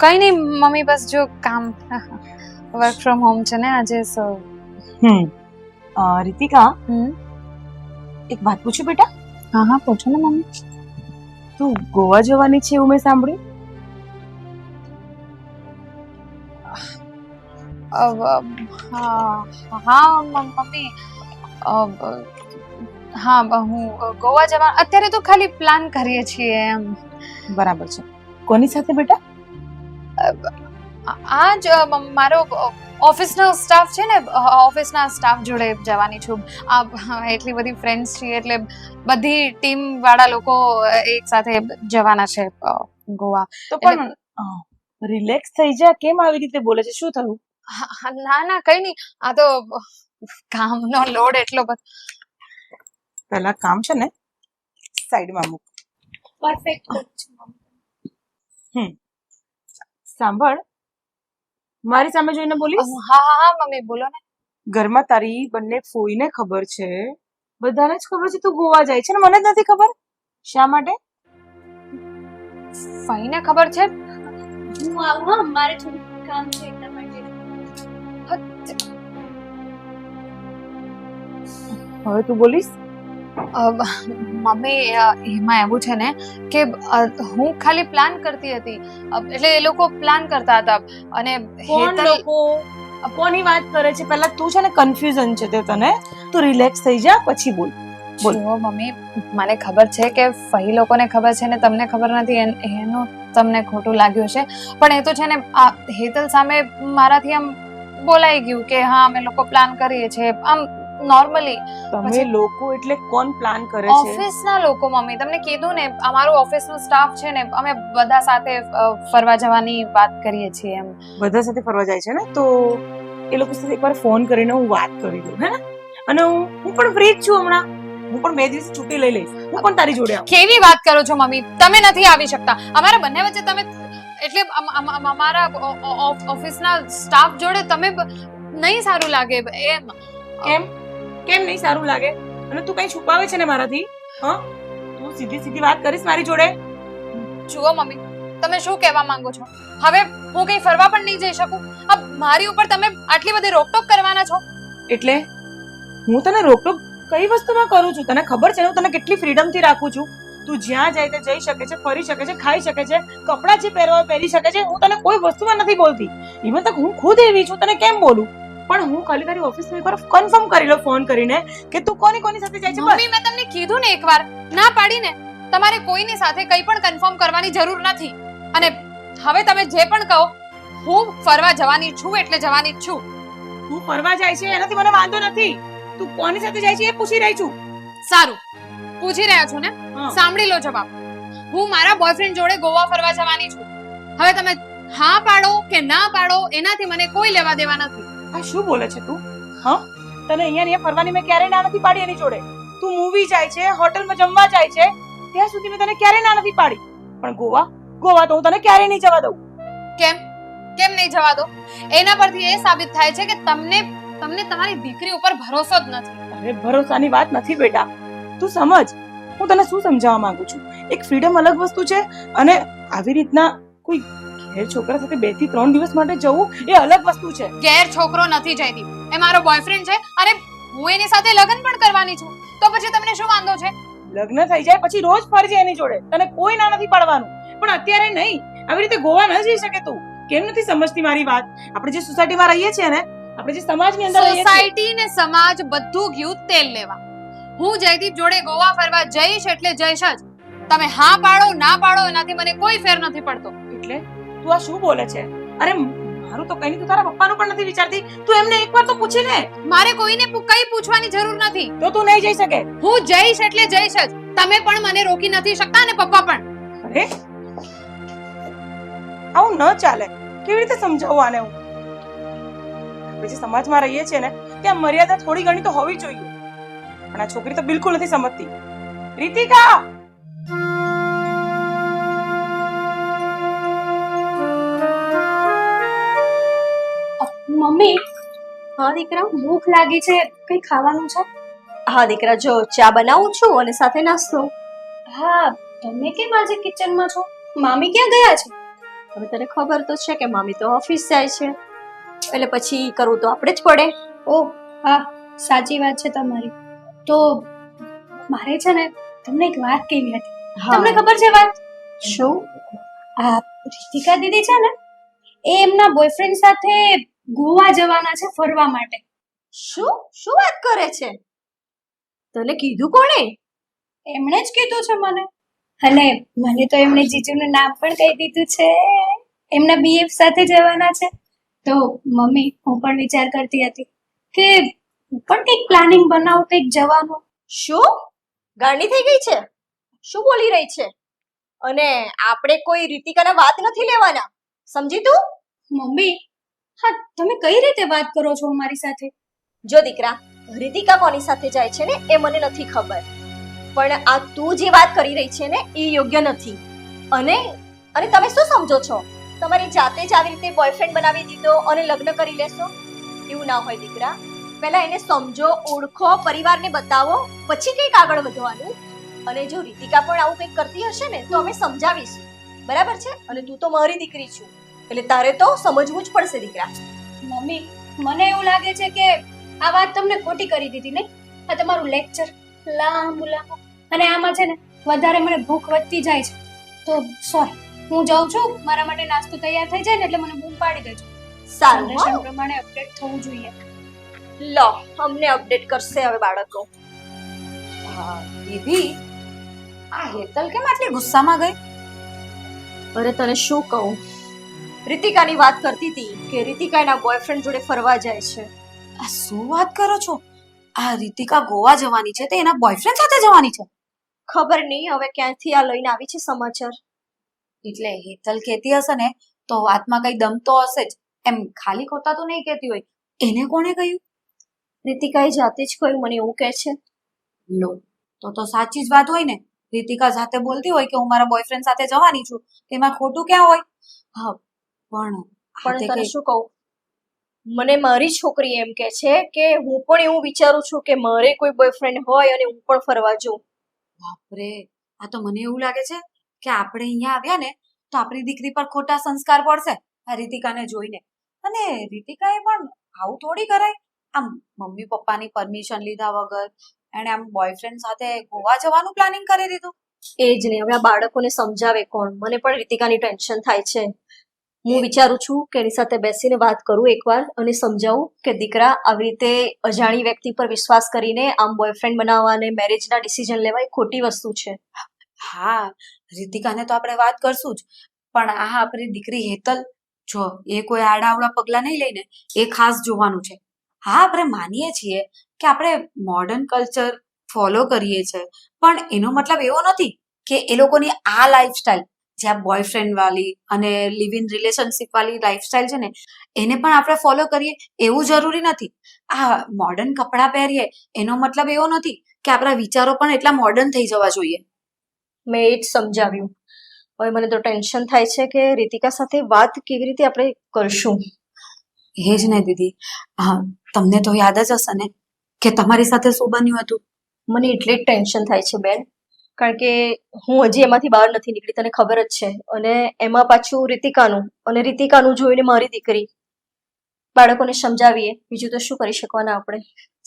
કઈ નહીં મમ્મી, બસ જો કામ વર્ક ફ્રોમ હોમ છે ને આજે. રીતિકા, હમ એક વાત પૂછું બેટા? હા હા, પૂછો ને મમ્મી. તું ગોવા જવાની છે એવું મેં સાંભળ્યું. હા મમ્મી, હા હું ગોવા જવા અત્યારે તો ખાલી પ્લાન કરીએ છીએ એમ. બરાબર છે. કોની સાથે બેટા? આ જ મારો ઓફિસનો સ્ટાફ છે ને, ઓફિસના સ્ટાફ જોડે જવાની છું. એટલી બધી ફ્રેન્ડ્સ છીએ એટલે બધી ટીમ વાળા લોકો એક સાથે જવાના છે ગોવા. તો પણ રિલેક્સ થઈ જા, કેમ આવી રીતે બોલે છે? શું થયું? ના ના, કઈ નહીં, આ તો કામનો લોડ એટલો બધો. પહેલા કામ છે ને સાઈડમાં મૂક. પરફેક્ટ. સાંભળ, મારી સામે જોઈને બોલીશ. હા હા હા મમ્મી, બોલો ને. ઘરમાં તારી બંને ફોઈને ખબર છે, બધાને જ ખબર છે તું ગોવા જાય છે, ને મને જ નથી ખબર. શા માટે? ફઈને ખબર છે. હું આવું હા, મારે થોડું કામ છે એટલા માટે. હવે તું બોલીશ. મમ્મી, એમાં એવું છે ને કે હું ખાલી પ્લાન કરતી હતી, એટલે એ લોકો પ્લાન કરતા હતા અને કોણ લોકો કોની વાત કરે છે? પહેલા તું છે ને કન્ફ્યુઝન છે તે તને. તું રિલેક્સ થઈ જા, પછી બોલ. બોલ. જુઓ મમ્મી, મને ખબર છે કે ફઈ લોકોને ખબર છે ને તમને ખબર નથી, એનું તમને ખોટું લાગ્યું છે. પણ એ તો છે ને આ હેતલ સામે મારાથી આમ બોલાઈ ગયું કે હા અમે લોકો પ્લાન કરીએ છીએ, આમ નોર્મલી. તમે લોકો એટલે કોણ પ્લાન કરે છે? ઓફિસના લોકો મમ્મી, તમને કીધું ને અમારું ઓફિસનો સ્ટાફ છે ને, અમે બધા સાથે ફરવા જવાની વાત કરીએ છીએ એમ. બધા સાથે ફરવા જાય છે ને, તો એ લોકો સાથે એકવાર ફોન કરીને હું વાત કરી દઉં, હે ને? અને હું પણ ફ્રી જ છું હમણાં. હું પણ 2 દિવસ છૂટી લઈ લઈશ. હું પણ તારી જોડે આવું. કેવી વાત કરો છો મમ્મી? તમે નથી આવી શકતા. અમારા બંને વચ્ચે તમે એટલે અમારા ઓફિસના સ્ટાફ જોડે તમે નહીં સારું લાગે એમ. કેમ નહીં સારું લાગે? અને તું કઈ છુપાવે છે ને મારાથી? હા, તું સીધી સીધી વાત કરીશ મારી જોડે? જુઓ મમ્મી, તમે શું કહેવા માંગો છો? હવે હું કઈ ફરવા પણ નહીં જઈ શકું? આ મારી ઉપર તમે આટલી બધી રોકટોક કરવાના છો? એટલે હું તને રોકટોક કઈ વસ્તુમાં કરું છું? તને ખબર છે હું તને કેટલી ફ્રીડમ થી રાખું છું. તું જ્યાં જાય તે જઈ શકે છે, ફરી શકે છે, ખાઈ શકે છે, કપડાં જે પહેરવા પહેરી શકે છે. હું તને કોઈ વસ્તુમાં નથી બોલતી. ઇવન તક હું ખુદ એવી છું, તને કેમ બોલું? પણ હું ખાલી તારી ઓફિસમાં એકવાર કન્ફર્મ કરી લો ફોન કરીને કે તું કોની સાથે જાય છે. બસ. મમ્મી, મેં તમને કીધું ને એકવાર, ના પાડીને. તમારે કોઈની સાથે કંઈ પણ કન્ફર્મ કરવાની જરૂર નથી. અને હવે તમે જે પણ કહો, હું ફરવા જવાની છું એટલે જવાની જ છું. તું ફરવા જાય છે એનાથી મને વાંધો નથી. તું કોની સાથે જાય છે એ પૂછી રહી છું. સારું, પૂછી રહ્યા છો ને? હા. સાંભળી લો જવાબ. હું મારા બોયફ્રેન્ડ જોડે ગોવા ફરવા જવાની છું. હવે તમે હા પાડો કે ના પાડો એનાથી મને કોઈ લેવા દેવા નથી. આ શું બોલે છે તું? હા, તને અહીંયા ફરવાની મેં ક્યારેય ના નથી પાડી એની જોડે. તું મૂવી જાય છે, હોટલમાં જમવા જાય છે, ત્યાં સુધી મેં તને ક્યારેય ના નથી પાડી. પણ ગોવા તો હું તને ક્યારેય નહીં જવા દઉં. કેમ કેમ નહીં જવા દો? એના પરથી એ સાબિત થાય છે કે તમને તમારી દીકરી ઉપર ભરોસો જ નથી. અરે ભરોસાની વાત નથી બેટા, તું સમજ. હું તને શું સમજાવવા માંગુ છું, એક ફ્રીડમ અલગ વસ્તુ છે અને આવી રીતના કોઈ ઘેર છોકરા સાથે 2 થી 3 દિવસ માટે જવું એ અલગ વસ્તુ છે. ઘેર છોકરો નથી જયદીપ, એ મારો બોયફ્રેન્ડ છે અને હું એની સાથે લગ્ન પણ કરવાની છું. તો પછી તમને શું વાંધો છે? લગ્ન થઈ જાય પછી રોજ ફરજે એની જોડે, તને કોઈ ના નથી પાડવાનું. પણ અત્યારે નહીં. આવી રીતે ગોવા ન જઈ શકે તું. કેમ નથી સમજતી મારી વાત? આપણે જે સોસાયટીમાં રહીએ છીએ ને, આપણે જે સમાજની અંદર રહીએ છીએ, સોસાયટી ને સમાજ બધું ગયું તેલ લેવા. હું જયદીપ જોડે ગોવા ફરવા જઈશ એટલે જઈશ જ. તમે હા પાડો ના પાડો એનાથી મને કોઈ ફેર નથી પડતો. એટલે તું આ શું બોલે છે? અરે મારું તો કઈ નહીં, તું તારા પપ્પાનું પણ નથી વિચારતી? તું એમને એકવાર તો પૂછી લે. મારે કોઈને કઈ પૂછવાની જરૂર નથી. તો તું નહીં જઈ શકે. હું જઈશ એટલે જઈશ જ. તમે પણ મને રોકી નથી શકતા અને પપ્પા પણ. અરે આવું ન ચાલે. કેવી રીતે સમજાવું આને હું? આપણે જે સમાજમાં રહીએ છીએ ને, ત્યાં મર્યાદા થોડી ઘણી તો હોવી જોઈએ. પણ આ છોકરી તો બિલકુલ નથી સમજતી. રીતિકા, મમ્મી, હા દીકરા. ભૂખ લાગી છે, કઈ ખાવાનું છે? હા દીકરા, જો ચા બનાવું છું અને સાથે નાસ્તો. હા, તમે કેમ આજે કિચનમાં છો? મામી ક્યાં ગયા છે? હવે તને ખબર તો છે કે મામી તો ઓફિસ જાય છે, એટલે પછી કરવું તો આપણે જ પડે. ઓહ હા, સાચી વાત છે તમારી. તો મારે છે ને તમને એક વાત કહેવી હતી. તમને ખબર છે વાત? શું? આ રીતિકા દીદી છે ને, એ એમના બોયફ્રેન્ડ સાથે ગોવા જવાના છે ફરવા માટે. શું શું વાત કરે છે? તને કીધું કોણે? એમણે જ કીધું છે મને. અને મને તો એમણે જીજુનું નામ પણ કહી દીધું છે. એમના બીએફ સાથે જવાના છે. તો મમ્મી, હું પણ વિચાર કરતી હતી કે હું પણ કંઈક પ્લાનિંગ બનાવું, કંઈક જવાનું. શું ગાંડી થઈ ગઈ છે? શું બોલી રહી છે? અને આપણે કોઈ રીતિકાના વાત નથી લેવાના, સમજી તું? મમ્મી, હા, તમે કઈ રીતે વાત કરો છો મારી સાથે? જો દીકરા, રીતિકા કોની સાથે જાય છે ને એ મને નથી ખબર, પણ આ તું જે વાત કરી રહી છે ને એ યોગ્ય નથી. અને અને તમે શું સમજો છો? તમારી જાતે જ આવી રીતે બોયફ્રેન્ડ બનાવી દીધો અને લગ્ન કરી લેશો? એવું ના હોય દીકરા. પહેલા એને સમજો, ઓળખો, પરિવારને બતાવો, પછી કંઈક આગળ વધવાનું. અને જો રીતિકા પણ આવું કંઈક કરતી હશે ને તો અમે સમજાવીશું, બરાબર છે? અને તું તો મારી દીકરી છું, એટલે તારે તો સમજવું જ પડશે દીકરા. મમ્મી, મને એવું લાગે છે કે આ વાત તમને ખોટી કરી દીધી નહીં? આ તમારું લેક્ચર લાંબુ લાંબુ, અને આમાં છે ને વધારે મને ભૂખ વધતી જાય છે. તો સોરી, હું જાઉં છું. મારા માટે નાસ્તો તૈયાર થઈ જાય ને એટલે મને બૂમ પાડી દેજો. સારું, જનરેશન પ્રમાણે અપડેટ થવું જોઈએ. લો, અમને અપડેટ કરશે હવે બાળકો. દીદી, આ હેતલ કેમ આટલી ગુસ્સામાં ગઈ? અરે તને શું કહું, રીતિકાની વાત કરતી હતી કે રીતિકા એના બોયફ્રેન્ડ જોડે ફરવા જાય છે. આ શું વાત કરો છો? આ રીતિકા ગોવા જવાની છે તે એના બોયફ્રેન્ડ સાથે જવાની છે? ખબર નહીં હવે ક્યાંથી આ લઈને આવી છે સમાચાર. એટલે હેતલ કહેતી હશે ને તો વાતમાં કઈ દમ તો હશે જ. એમ ખાલી ખોટા તો નહીં કહેતી હોય. એને કોણે કહ્યું? રીતિકાએ જાતે જ કહ્યું, મને એવું કહે છે. લો, તો સાચી જ વાત હોય ને. રીતિકા જાતે બોલતી હોય કે હું મારા બોયફ્રેન્ડ સાથે જવાની છું, તેમાં ખોટું ક્યાં હોય? હા, પણ તને શું કહું, મને મારી છોકરી એમ કે છે કે હું પણ એવું વિચારું છું કે મારે કોઈ બોયફ્રેન્ડ હોય અને હું પણ ફરવા જાઉં. બાપરે, આ તો મને એવું લાગે છે કે આપણે અહીંયા આવ્યા ને તો આપણી દીકરી પર ખોટા સંસ્કાર પડશે આ રીતિકાને જોઈને. અને રીતિકાએ પણ આવું થોડી કરાય. આમ મમ્મી પપ્પાની પરમિશન લીધા વગર એણે આમ બોયફ્રેન્ડ સાથે ગોવા જવાનું પ્લાનિંગ કરી દીધું. એ જ નહીં, હવે આ બાળકોને સમજાવે કોણ? મને પણ રીતિકાની ટેન્શન થાય છે. હું વિચારું છું કે એની સાથે બેસીને વાત કરું એકવાર અને સમજાવું કે દીકરા, આવી રીતે અજાણી વ્યક્તિ પર વિશ્વાસ કરીને આમ બોયફ્રેન્ડ બનાવવા અને મેરેજના ડિસિઝન લેવા એ ખોટી વસ્તુ છે. હા, રીતિકાને તો આપણે વાત કરશું જ, પણ આ આપણી દીકરી હેતલ, જો એ કોઈ આડાઅવળા પગલા નહીં લઈને એ ખાસ જોવાનું છે. હા, આપણે માનીએ છીએ કે આપણે મોડર્ન કલ્ચર ફોલો કરીએ છીએ, પણ એનો મતલબ એવો નથી કે એ લોકોની આ લાઈફસ્ટાઈલ જે આ બોયફ્રેન્ડ વાળી અને લિવ ઇન રિલેશનશિપ વાળી લાઈફસ્ટાઈલ છે ને એને પણ આપણે ફોલો કરીએ એવું જરૂરી નથી. આ મોડર્ન કપડાં પહેરીએ એનો મતલબ એવો નથી કે આપણા વિચારો પણ એટલા મોડર્ન થઈ જવા જોઈએ. મેં એ જ સમજાવ્યું. હવે મને તો ટેન્શન થાય છે કે રીતિકા સાથે વાત કેવી રીતે આપણે કરશું. એ જ ને દીદી. હા, તમને તો યાદ જ હશે ને કે તમારી સાથે શું બન્યું હતું. મને એટલે જ ટેન્શન થાય છે બેન, કારણ કે હું હજી એમાંથી બહાર નથી નીકળી, તને ખબર જ છે. અને એમાં પાછું રીતિકાનું જોઈને મારી દીકરી. બાળકોને સમજાવીએ, બીજું તો શું કરી શકવાના આપણે.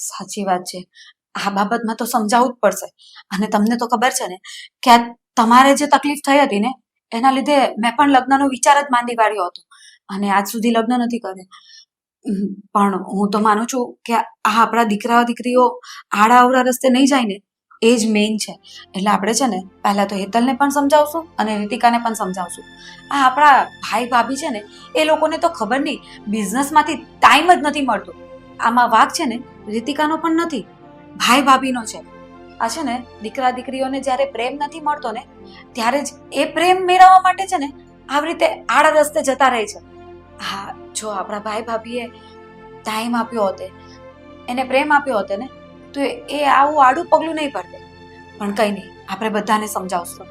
સાચી વાત છે. આ બાબતમાં તો સમજાવવું જ પડશે. અને તમને તો ખબર છે ને કે આ તમારે જે તકલીફ થઈ હતી ને એના લીધે મેં પણ લગ્નનો વિચાર જ માંડી વાળ્યો હતો અને આજ સુધી લગ્ન નથી કર્યા. પણ હું તો માનું છું કે આ આપણા દીકરા દીકરીઓ આડા અવળા રસ્તે નહીં જાય ને એ જ મેઇન છે. એટલે આપણે છે ને પહેલા તો હેતલને પણ સમજાવશું અને રીતિકાને પણ સમજાવશું. આ આપણા ભાઈ ભાભી છે ને એ લોકોને તો ખબર નહીં બિઝનેસમાંથી ટાઈમ જ નથી મળતો. આમાં વાંક છે ને રીતિકાનો પણ નથી, ભાઈ ભાભીનો છે. આ છે ને દીકરા દીકરીઓને જ્યારે પ્રેમ નથી મળતો ને ત્યારે જ એ પ્રેમ મેળવવા માટે છે ને આવી રીતે આડા રસ્તે જતા રહે છે. હા, જો આપણા ભાઈ ભાભીએ ટાઈમ આપ્યો હોતે, એને પ્રેમ આપ્યો હોતે ને તો એ આવું આડું પગલું નહીં પડતે. પણ કંઈ નહીં, આપણે બધાને સમજાવશું.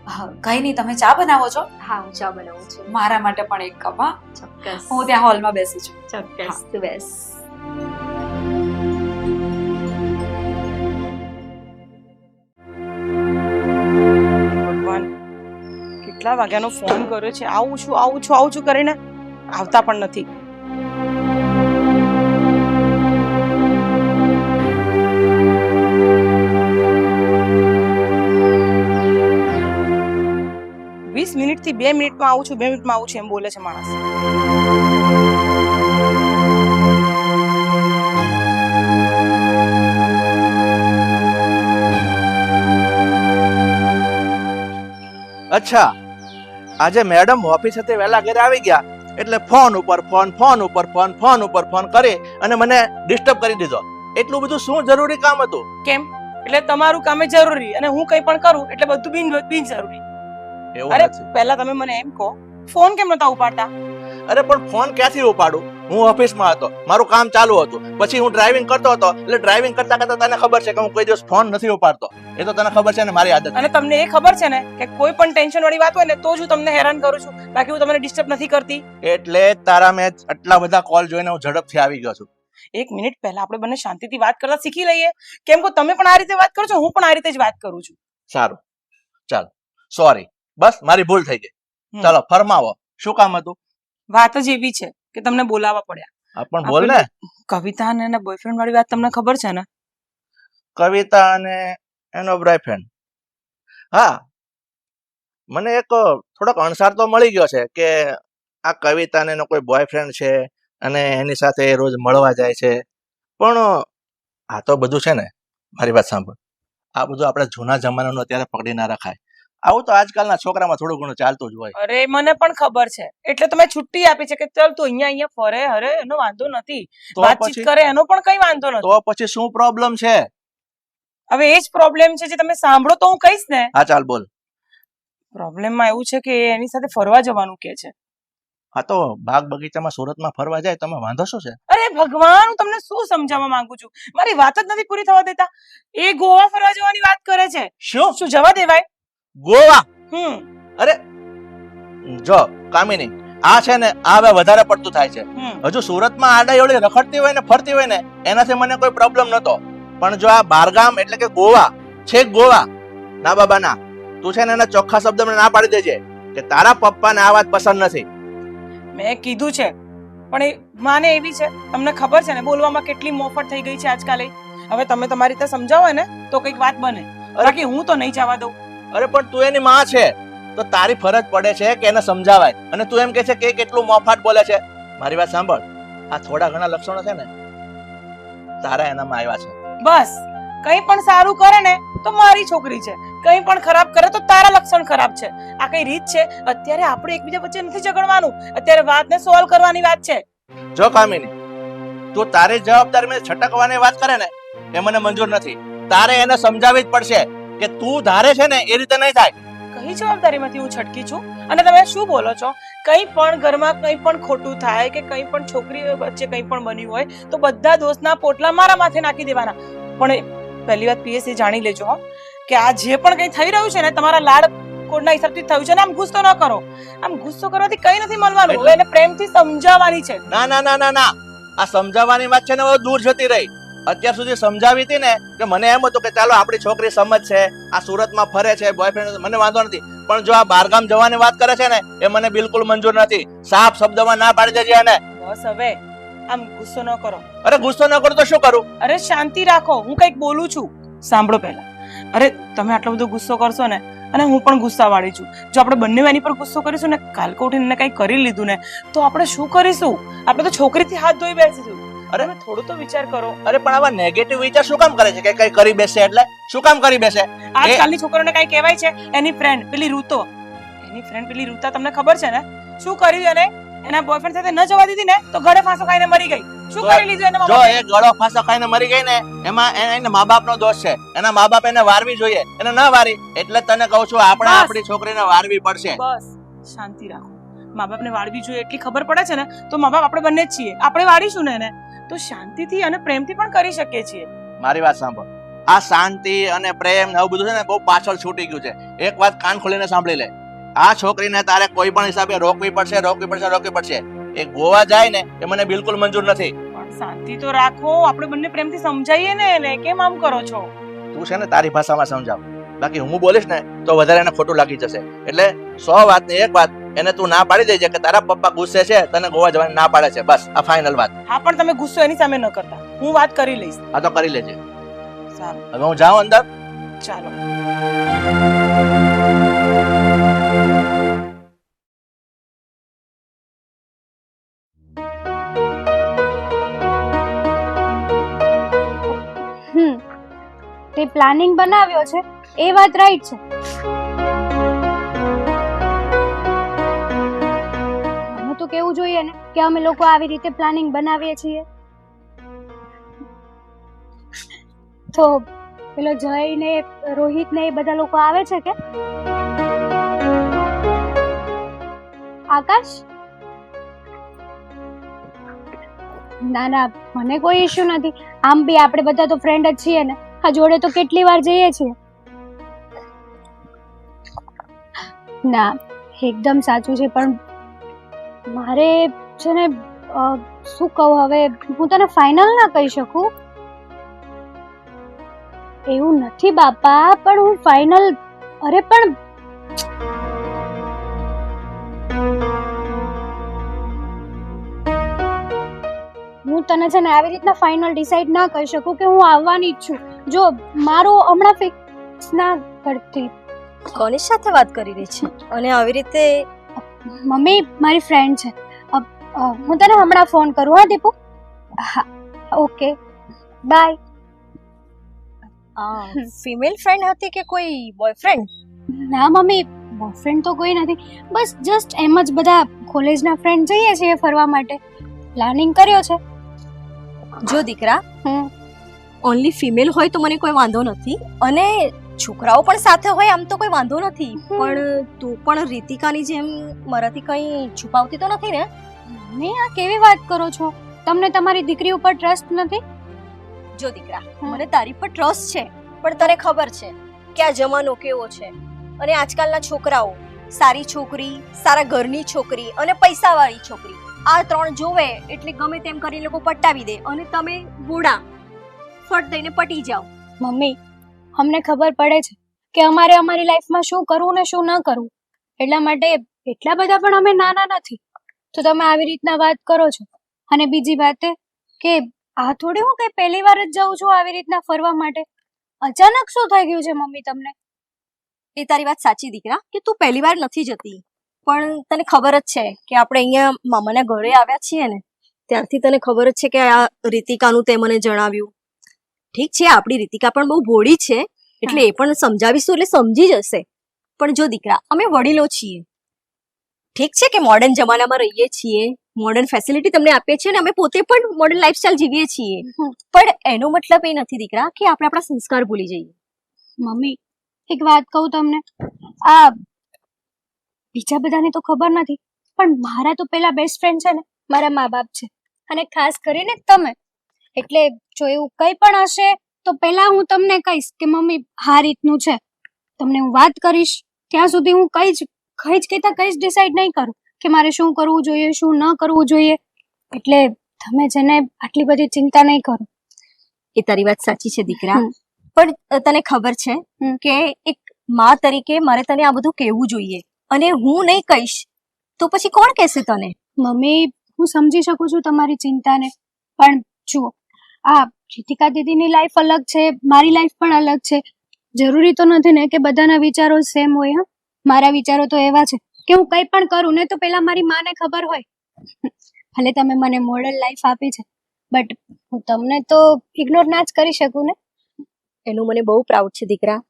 હા, કંઈ નહીં, તમે ચા બનાવો છો? હા, હું ચા બનાવું છું. મારા માટે પણ એક કપ. હા, ચોક્કસ. હું ત્યાં હોલમાં બેસું છું. ચોક્કસ, તું બેસ. ભગવાન, કેટલા વાગ્યાનો ફોન કર્યો છે, આવું છું કરીને આવતા પણ નથી. વીસ મિનિટથી 2 મિનિટમાં આવું છું એમ બોલે છે માણસ. અચ્છા, આજે મેડમ ઓફિસેથી વહેલા ઘરે આવી ગયા એટલે ફોન ઉપર ફોન કરી અને મને ડિસ્ટર્બ કરી દીધો. એટલું બધું શું જરૂરી કામ હતું? કેમ? એટલે તમારું કામ જરૂરી અને હું કંઈ પણ કરું એટલે બધું બિનજરૂરી. એવું અરે નથી. પહેલા તમે મને એમ કહો, ફોન કેમ નતા ઉપાડતા? અરે પણ ફોન ક્યાંથી ઉપાડું? હું ઓફિસમાં હતો, મારું કામ ચાલુ હતું, પછી હું ડ્રાઇવિંગ કરતો હતો. એટલે ડ્રાઇવિંગ કરતા તને ખબર છે કે હું કોઈ દિવસ ફોન નથી ઉપાડતો. એ તો તને ખબર છે ને મારી આદત. અને તમને એ ખબર છે ને કે કોઈ પણ ટેન્શન વાળી વાત હોય ને તો જ હું તમને હેરાન કરું છું, બાકી હું તમને ડિસ્ટર્બ નથી કરતી. એટલે તારા મેં આટલા બધા કોલ જોઈને હું ઝડપથી આવી ગયો છું. 1 મિનિટ પહેલા આપણે બંને શાંતિથી વાત કરતા શીખી લઈએ. કેમ કે તમે પણ આ રીતે વાત કરો છો, હું પણ આ રીતે જ વાત કરું છું. સારું, ચાલ, સોરી, બસ મારી ભૂલ થઈ ગઈ. ચાલો ફરમાવો, શું કામ હતું? વાત જ એવી છે કે તમને બોલાવવા પડ્યા. આ પણ બોલ ને. કવિતા અને એના બોયફ્રેન્ડ વાળી વાત તમને ખબર છે ને? કવિતા અને એનો બોયફ્રેન્ડ, હા, મને એક થોડોક અણસાર તો મળી ગયો છે કે આ કવિતાને એનો કોઈ બોયફ્રેન્ડ છે અને એની સાથે એ રોજ મળવા જાય છે. પણ આ તો બધું છે ને, મારી વાત સાંભળ, આ બધું આપણે જૂના જમાનાનું અત્યારે પકડી ના રખાય. આવું તો આજકાલના છોકરામાં થોડું ઘણું ચાલતું જ હોય. અરે મને પણ ખબર છે, એટલે તમે છુટ્ટી આપી છે કે ચાલ તું અહીંયા ફરે, અરે એનો વાંધો નથી, તો વાતચીત પછી કરે એનો પણ કઈ વાંધો નથી. તો પછી શું પ્રોબ્લેમ છે? હવે એ જ પ્રોબ્લેમ છે જે તમે સાંભળો તો હું કહીશ ને. હા, ચાલ બોલ. પ્રોબ્લેમમાં એવું છે કે એની સાથે ફરવા જવાનું કે છે. હા, તો બાગ બગીચામાં સુરતમાં ફરવા જાય, તમે વાંધો શું છે? અરે ભગવાન, હું તમને શું સમજાવવા માંગુ છું, મારી વાત જ નથી પૂરી થવા દેતા. એ ગોવા ફરવા જવાની વાત કરે છે. શું જવા દેવાય? ગોવા? અરે જો કામિની, આ છે ને આ હવે વધારે પડતું થાય છે. હજુ સુરતમાં આડાયોળી રખડતી હોય ને ફરતી હોય ને એનાથી મને કોઈ પ્રોબ્લેમ નતો, પણ જો આ બારગામ એટલે કે ગોવા, છેક ગોવા, ના બાબા ના, તું છે ને એના ચોખ્ખા શબ્દમાં ના પાડી દેજે કે તારા પપ્પાને આ વાત પસંદ નથી. મેં કીધું છે, પણ એ માને એવી છે, તમને ખબર છે ને બોલવામાં કેટલી મોફત થઈ ગઈ છે આજકાલ. હવે તમે તમારી રીતે સમજાવો ને તો કઈક વાત બને, બાકી હું તો નહીં જવા દઉં. અરે પણ તું એની માં છે તો તારી ફરજ પડે છે કે એને સમજાવાય, અને તું એમ કે છે કે કેટલું મોફાટ બોલે છે. મારી વાત સાંભળ, આ થોડા ઘણા લક્ષણો છે ને તારા એનામાં આવ્યા છે. બસ કંઈ પણ સારું કરે ને તો મારી છોકરી છે, કંઈ પણ ખરાબ કરે તો તારા લક્ષણ ખરાબ છે. આ કઈ રીત છે? અત્યારે આપણે એકબીજા વચ્ચે નથી ઝઘડવાનું, અત્યારે વાતને સોલ્વ કરવાની વાત છે. જો કામિની, તું તારી જવાબદારી મેં છટકવાની વાત કરે ને એ મને મંજૂર નથી. તારે એને સમજાવવી જ પડશે કે તું ધારે છે ને એ રીતે નહીં થાય. કઈ જવાબદારીમાંથી હું છટકી છું? અને તમે શું બોલો છો? કંઈ પણ ઘરમાં કંઈ પણ ખોટું થાય કે કંઈ પણ છોકરીઓ વચ્ચે કંઈ પણ બન્યું હોય તો બધા દોષના પોટલા મારા માથે નાખી દેવાના. પણ પહેલી વાત પીએસસી જાણી લેજો હો કે આ જે પણ કંઈ થઈ રહ્યું છે ને તમારા લાડ કોડના હિસાબથી થયું છે ને. આમ ગુસ્સો ન કરો. આમ ગુસ્સો કરવાથી કંઈ નથી મળવાનું. હવે એને પ્રેમથી સમજાવવાની છે. ના ના ના ના ના, આ સમજાવવાની વાત છે ને હવે દૂર જતી રહી. અત્યાર સુધી સમજાવી હતી ને કે મને એમ હતું કે ચાલો આપણી છોકરી સમજ છે, આ સુરતમાં ફરે છે, બોયફ્રેન્ડ, મને વાંધો નથી. પણ જો આ બહારગામ જવાની વાત કરે છે ને એ મને બિલકુલ મંજૂર નથી. સાફ શબ્દમાં ના પાડી દેજે એને. બસ હવે આમ ગુસ્સો ન કરો. અરે ગુસ્સો ન કરું તો શું કરું? અરે શાંતિ રાખો, હું કંઈક બોલું છું. સાંભળો પહેલા. અરે તમે આટલો બધો ગુસ્સો કરશો ને, અને હું પણ ગુસ્સાવાળી છું. જો આપણે બંને એની પર ગુસ્સો કરીશું ને, કાલ કો ઉઠીને કંઈ કરી લીધું ને તો આપણે શું કરીશું? આપણે તો છોકરીથી હાથ ધોઈ બેસીશું. અરે થોડું તો વિચાર કરો. અરે પણ આવા નેગેટિવ વિચાર શું કામ કરે છે કે કઈ કરી બેસે? એટલે શું કામ કરી બેસે? આજકાલની છોકરીઓને કઈ કહેવાય છે? એની ફ્રેન્ડ પેલી રૂતો, એની ફ્રેન્ડ પેલી રૂતા તમને ખબર છે ને શું કર્યું? એને એના બોયફ્રેન્ડ સાથે ન જવા દીધી ને તો ગળે ફાંસો ખાઈને મરી ગઈ. શું કરી લીધું એને? જો એ ગળો ફાંસો ખાઈને મરી ગઈ ને એમાં એના મા બાપનો દોષ છે. એના મા બાપ એને વારવી જોઈએ, એને ન વારી. એટલે તને કહું છું આપણે આપણી છોકરીને વારવી પડશે. બસ શાંતિ રાખો. મા બાપને વાળવી જોઈએ એટલી ખબર પડે છે ને તો મા બાપ આપણે બંને જ છીએ. આપણે વાળીશું ને એને તો શાંતિથી અને પ્રેમથી પણ કરી શકીએ છીએ. મારી વાત સાંભળ. આ શાંતિ અને પ્રેમ ને આવું બધું છે ને બહુ પાછળ છૂટી ગયું છે. એક વાત કાન ખોલીને સાંભળી લે. આ છોકરીને તારે કોઈ પણ હિસાબે રોકવી પડશે. એ ગોવા જાય ને એ મને બિલકુલ મંજૂર નથી. પણ શાંતિ તો રાખો. આપણે બંને પ્રેમથી સમજાઈએ ને એને. કેમ આમ કરો છો? તું છે ને તારી ભાષામાં સમજાવ. બાકી હું બોલીશ ને તો વધારે એને ખોટું લાગી જશે. એટલે 100 વાતની એક વાત એને તું ના પાડી દેજે કે તારા પપ્પા ગુસ્સે છે, તને ગોવા જવાની ના પાડે છે. બસ આ ફાઇનલ વાત. હા પણ તમે ગુસ્સો એની સામે ન કરતા. હું વાત કરી લઈશ. આ તો કરી લેજે. સારું હવે હું જાઉં અંદર. ચાલો. તે પ્લાનિંગ બનાવ્યો છે એ વાત રાઈટ છે. મને તો કેવું જોઈએ ને કે અમે લોકો આવી રીતે પ્લાનિંગ બનાવીએ છીએ. તો પેલો જય ને રોહિત ને એ બધા લોકો આવે છે કે? આકાશ? ના ના, મને કોઈ ઇશ્યુ નથી. આમ બી આપણે બધા તો ફ્રેન્ડ જ છીએ ને. આ જોડે તો કેટલી વાર જઈએ છીએ. ના, એકદમ સાચું છે. પણ મારે છે ને શું કહું હવે, હું તને ફાઇનલ ના કહી શકું. એવું નથી બાપા, પણ હું ફાઇનલ. અરે પણ હું તને છે ને આવી રીતના ફાઇનલ ડિસાઈડ ના કરી શકું કે હું આવવાની જ છું. જો મારું હમણાં ફિક્સ ના કરતી. કોની સાથે વાત કરી રહી છે? અને આવી રીતે મમ્મી, મારી ફ્રેન્ડ છે. હું તને હમણાં ફોન કરું. હા દીપુ? હા ઓકે બાય. ફિમેલ ફ્રેન્ડ હતી કે કોઈ બોયફ્રેન્ડ? ના મમ્મી, બોયફ્રેન્ડ તો કોઈ નથી. બસ જસ્ટ એમ જ બધા કોલેજના ફ્રેન્ડ જઈએ છીએ ફરવા માટે. પ્લાનિંગ કર્યો છે. જો દીકરા, ઓનલી ફિમેલ હોય તો મને કોઈ વાંધો નથી, અને છોકરાઓ પણ સાથે હોય આમ તો કોઈ વાંધો નથી. પણ તું પણ રીતિકાની જેમ મારાથી કંઈ છુપાવતી તો નથી ને? મમ્મી, આ કેવી વાત કરો છો? તમને તમારી દીકરી ઉપર ટ્રસ્ટ નથી? જો દીકરા, મને તારી પર ટ્રસ્ટ છે, પણ તને ખબર છે કે આ જમાનો કેવો છે. અને આજકાલના છોકરાઓ સારી છોકરી, સારા ઘરની છોકરી અને પૈસાવાળી છોકરી, આ 3 જોવે એટલે ગમે તેમ કરી લોકો પટાવી દે, અને તમે બુડા ફટ દઈને પટી જાઓ. મમ્મી, અમને ખબર પડે છે કે અમારે અમારી લાઈફમાં શું કરવું ને શું ન કરવું. એટલા માટે એટલા બધા પણ અમે નાના નથી. તો તમે આવી રીતના વાત કરો છો. અને બીજી વાત એ કે આ થોડી હું કઈ પહેલી વાર જ જાઉં છું આવી રીતના ફરવા માટે. અચાનક શું થઈ ગયું છે મમ્મી તમને? એ તારી વાત સાચી દીકરા કે તું પહેલી વાર નથી જતી, પણ તને ખબર જ છે કે આપણે અહીંયા મામાના ઘરે આવ્યા છીએ ને ત્યારથી તને ખબર જ છે કે આ રીતિકાનું તે મને જણાવ્યું. ઠીક છે, આપણી રીતિકા પણ બહુ ભોળી છે, એટલે એ પણ સમજાવીશું એટલે સમજી જશે. પણ જો દીકરા, અમે વડીલો છીએ. ઠીક છે કે મોડર્ન જમાનામાં રહીએ છીએ, મોડર્ન ફેસિલિટી તમને આપીએ છીએ, અને અમે પોતે પણ મોડર્ન લાઈફસ્ટાઈલ જીવીએ છીએ. પણ એનો મતલબ એ નથી દીકરા કે આપણે આપણા સંસ્કાર ભૂલી જઈએ. મમ્મી, એક વાત કહું તમને, આ બીજા બધાને તો ખબર નથી, પણ મારા તો પેલા બેસ્ટ ફ્રેન્ડ છે ને મારા મા બાપ છે, અને ખાસ કરીને તમે. એટલે જો એવું કંઈ પણ હશે તો પહેલા હું તમને કહીશ કે મમ્મી આ રીતનું છે, તમને હું વાત કરીશ. ત્યાં સુધી હું કઈ જ કહેતા કઈ જ ડિસાઈડ નહીં કરું કે મારે શું કરવું જોઈએ, શું ન કરવું જોઈએ. એટલે તમે જેને આટલી બધી ચિંતા નહીં કરો. એ તારી વાત સાચી છે દીકરા, પણ તને ખબર છે કે એક માં તરીકે મારે તને આ બધું કહેવું જોઈએ, અને હું નહીં કહીશ તો પછી કોણ કહેશે તને? મમ્મી હું સમજી શકું છું તમારી ચિંતાને, પણ જુઓ આ રીતિકા દીદીની લાઈફ અલગ છે, મારી લાઈફ પણ અલગ છે. જરૂરી તો નથી ને કે બધાના વિચારો સેમ હોય. હા, મારા વિચારો તો એવા છે કે હું કંઈ પણ કરું ને તો પહેલા મારી માને ખબર હોય. ભલે તમે મને મોડલ લાઈફ આપી છે, બટ હું તમને તો ઇગ્નોર ના જ કરી શકું ને. એનું મને બહુ પ્રાઉડ છે દીકરા,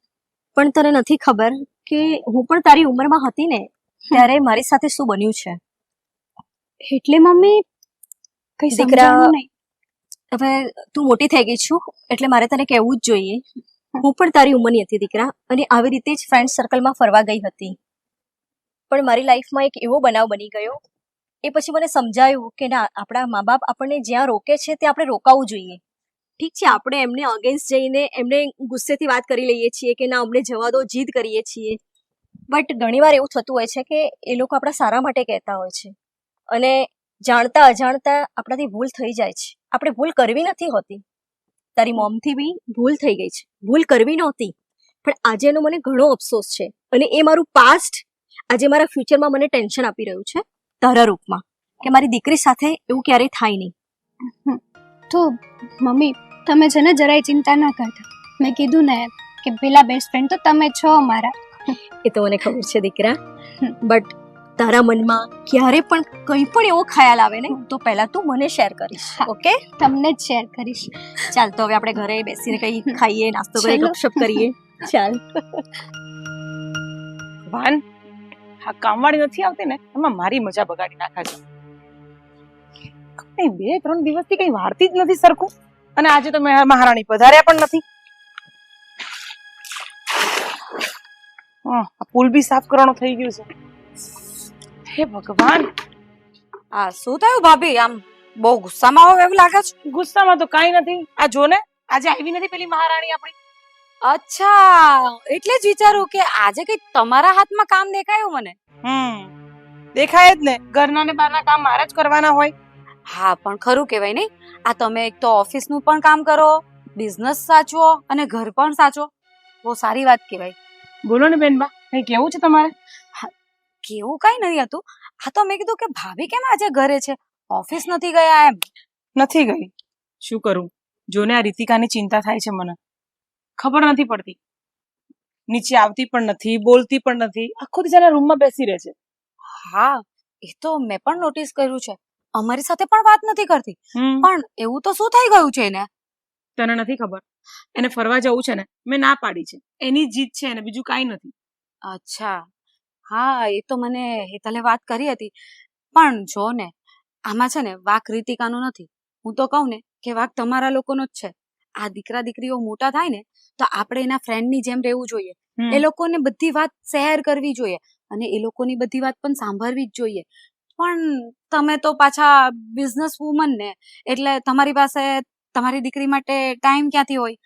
પણ તને નથી ખબર કે હું પણ તારી ઉંમરમાં હતી ને ત્યારે મારી સાથે શું બન્યું છે. એટલે મમ્મી કઈ દીકરા, સમજાણું નહીં. હવે તું મોટી થઈ ગઈ છું એટલે મારે તને કહેવું જ જોઈએ. હું પણ તારી ઉંમરની હતી દીકરા, અને આવી રીતે જ ફ્રેન્ડ સર્કલમાં ફરવા ગઈ હતી, પણ મારી લાઈફમાં એક એવો બનાવ બની ગયો. એ પછી મને સમજાયું કે ના, આપણા મા બાપ આપણને જ્યાં રોકે છે તે આપણે રોકાવું જોઈએ. ઠીક છે, આપણે એમને અગેન્સ્ટ જઈને એમને ગુસ્સેથી વાત કરી લઈએ છીએ કે ના અમને જવા દો, જીદ કરીએ છીએ, બટ ઘણીવાર એવું થતું હોય છે કે એ લોકો આપણા સારા માટે કહેતા હોય છે, અને જાણતા અજાણતા આપણાથી ભૂલ થઈ જાય છે. આપણે ભૂલ કરવી નથી હોતી. તારી મોમથી બી ભૂલ થઈ ગઈ છે, ભૂલ કરવી નહોતી, પણ આજે એનો મને ઘણો અફસોસ છે, અને એ મારું પાસ્ટ આજે મારા ફ્યુચરમાં મને ટેન્શન આપી રહ્યું છે તારા રૂપમાં, કે મારી દીકરી સાથે એવું ક્યારેય થાય નહીં. તો મમ્મી તમે છે ને જરાય ચિંતા ના કરતા. મેં કીધું ને કે પેલા બેસ્ટ ફ્રેન્ડ તો તમે છો મારા. એ તો મને ખબર છે દીકરા, બટ તારા મનમાં ક્યારે પણ કંઈ પણ એવો ખ્યાલ આવે ને તો પહેલા તું મને શેર કરીશ, ઓકે? તમને જ શેર કરીશ. ચાલ, તો હવે આપણે ઘરે બેસીને કંઈ ખાઈએ, નાસ્તો કરીએ, ચલો. ગપશપ કરીએ. ચાલ. વાન, આ કામવાળી નથી આવતી ને એમાં મારી મજા બગાડી નાખે છે. કઈ 2-3 દિવસથી કઈ વારતી જ નથી સરખું, અને આજે તો મહારાણી પધાર્યા પણ નથી. આ પુલ બી સાફ કરવાનો થઈ ગયું છે. હે ભગવાન, આ શું થયું ભાભી? આમ બહુ ગુસ્સામાં હોવ એવું લાગે છે. ગુસ્સામાં તો કાઈ નથી. આ જો ને, આજે આવી નથી પેલી મહારાણી આપણી. અચ્છા, એટલે જ વિચારું કે આજે કઈ તમારા હાથમાં કામ દેખાયું મને. દેખાય જ ને, ઘરના ને બહારના કામ મારે જ કરવાના હોય. હા, પણ ખરું કહેવાય નહીં, આ તમે એક તો ઓફિસનું પણ કામ કરો, બિઝનેસ સાચવો અને ઘર પણ સાચવો. બહુ સારી વાત કહેવાય. બોલો ને બેનબા, કઈ કેવું છે તમારે? કેવું કઈ નહીં હતું. આ તો મેં કીધું કે ભાભી કેમ આજે ઘરે છે, ઓફિસ નથી ગયા એમ. નથી ગઈ. શું કરું, જોને આ રીતિકાની ચિંતા થાય છે મને. ખબર નથી પડતી, નીચે આવતી પણ નથી, બોલતી પણ નથી, આખો દિવસ એના રૂમમાં બેસી રહે છે. હા, એ તો મેં પણ નોટિસ કર્યું છે. અમારી સાથે પણ વાત નથી કરતી. પણ એવું તો શું થઈ ગયું છે એને? તને નથી ખબર, એને ફરવા જવું છે ને, મેં ના પાડી છે. એની જીદ છે ને, બીજું કાંઈ નથી. અચ્છા, હા, એ તો મને હેતલે વાત કરી હતી. પણ જો ને, આમાં છે ને વાક રીતિકાનો નથી. હું તો કહું ને કે વાક તમારા લોકોનો જ છે. આ દીકરા દીકરીઓ મોટા થાય ને તો આપણે એના ફ્રેન્ડની જેમ રહેવું જોઈએ. એ લોકોને બધી વાત શેર કરવી જોઈએ, અને એ લોકોની બધી વાત પણ સાંભળવી જ જોઈએ. પણ તમે તો પાછા બિઝનેસ વુમન ને, એટલે તમારી પાસે તમારી દીકરી માટે ટાઈમ ક્યાંથી હોય?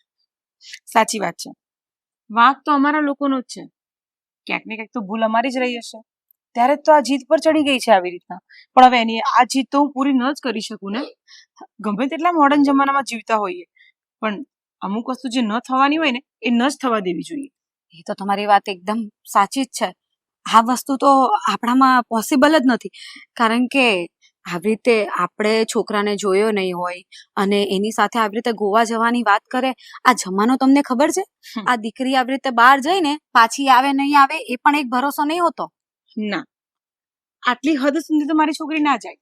સાચી વાત છે, વાંક તો અમારા લોકોનો જ છે. ક્યાંક ને ક્યાંક તો ભૂલ અમારી જ રહી હશે, ત્યારે તો આ જીદ પર ચડી ગઈ છે આવી રીતના. પણ હવે એની આ જીદ તો હું પૂરી ન જ કરી શકું ને. ગમે તેટલા મોડર્ન જમાનામાં જીવતા હોઈએ, પણ અમુક વસ્તુ જે ન થવાની હોય ને એ ન જ થવા દેવી જોઈએ. એ તો તમારી વાત એકદમ સાચી જ છે. આ વસ્તુ તો આપણામાં પોસિબલ જ નથી, કારણ કે આવી રીતે આપણે છોકરાને જોયો નહીં હોય અને એની સાથે આવી રીતે ગોવા જવાની વાત કરે. આ જમાનો તમને ખબર છે? આ દીકરી આવી રીતે બહાર જઈને પાછી આવે નહીં આવે એ પણ એક ભરોસો નહીં હોતો. ના, આટલી હદ સુધી તો મારી છોકરી ના જાય,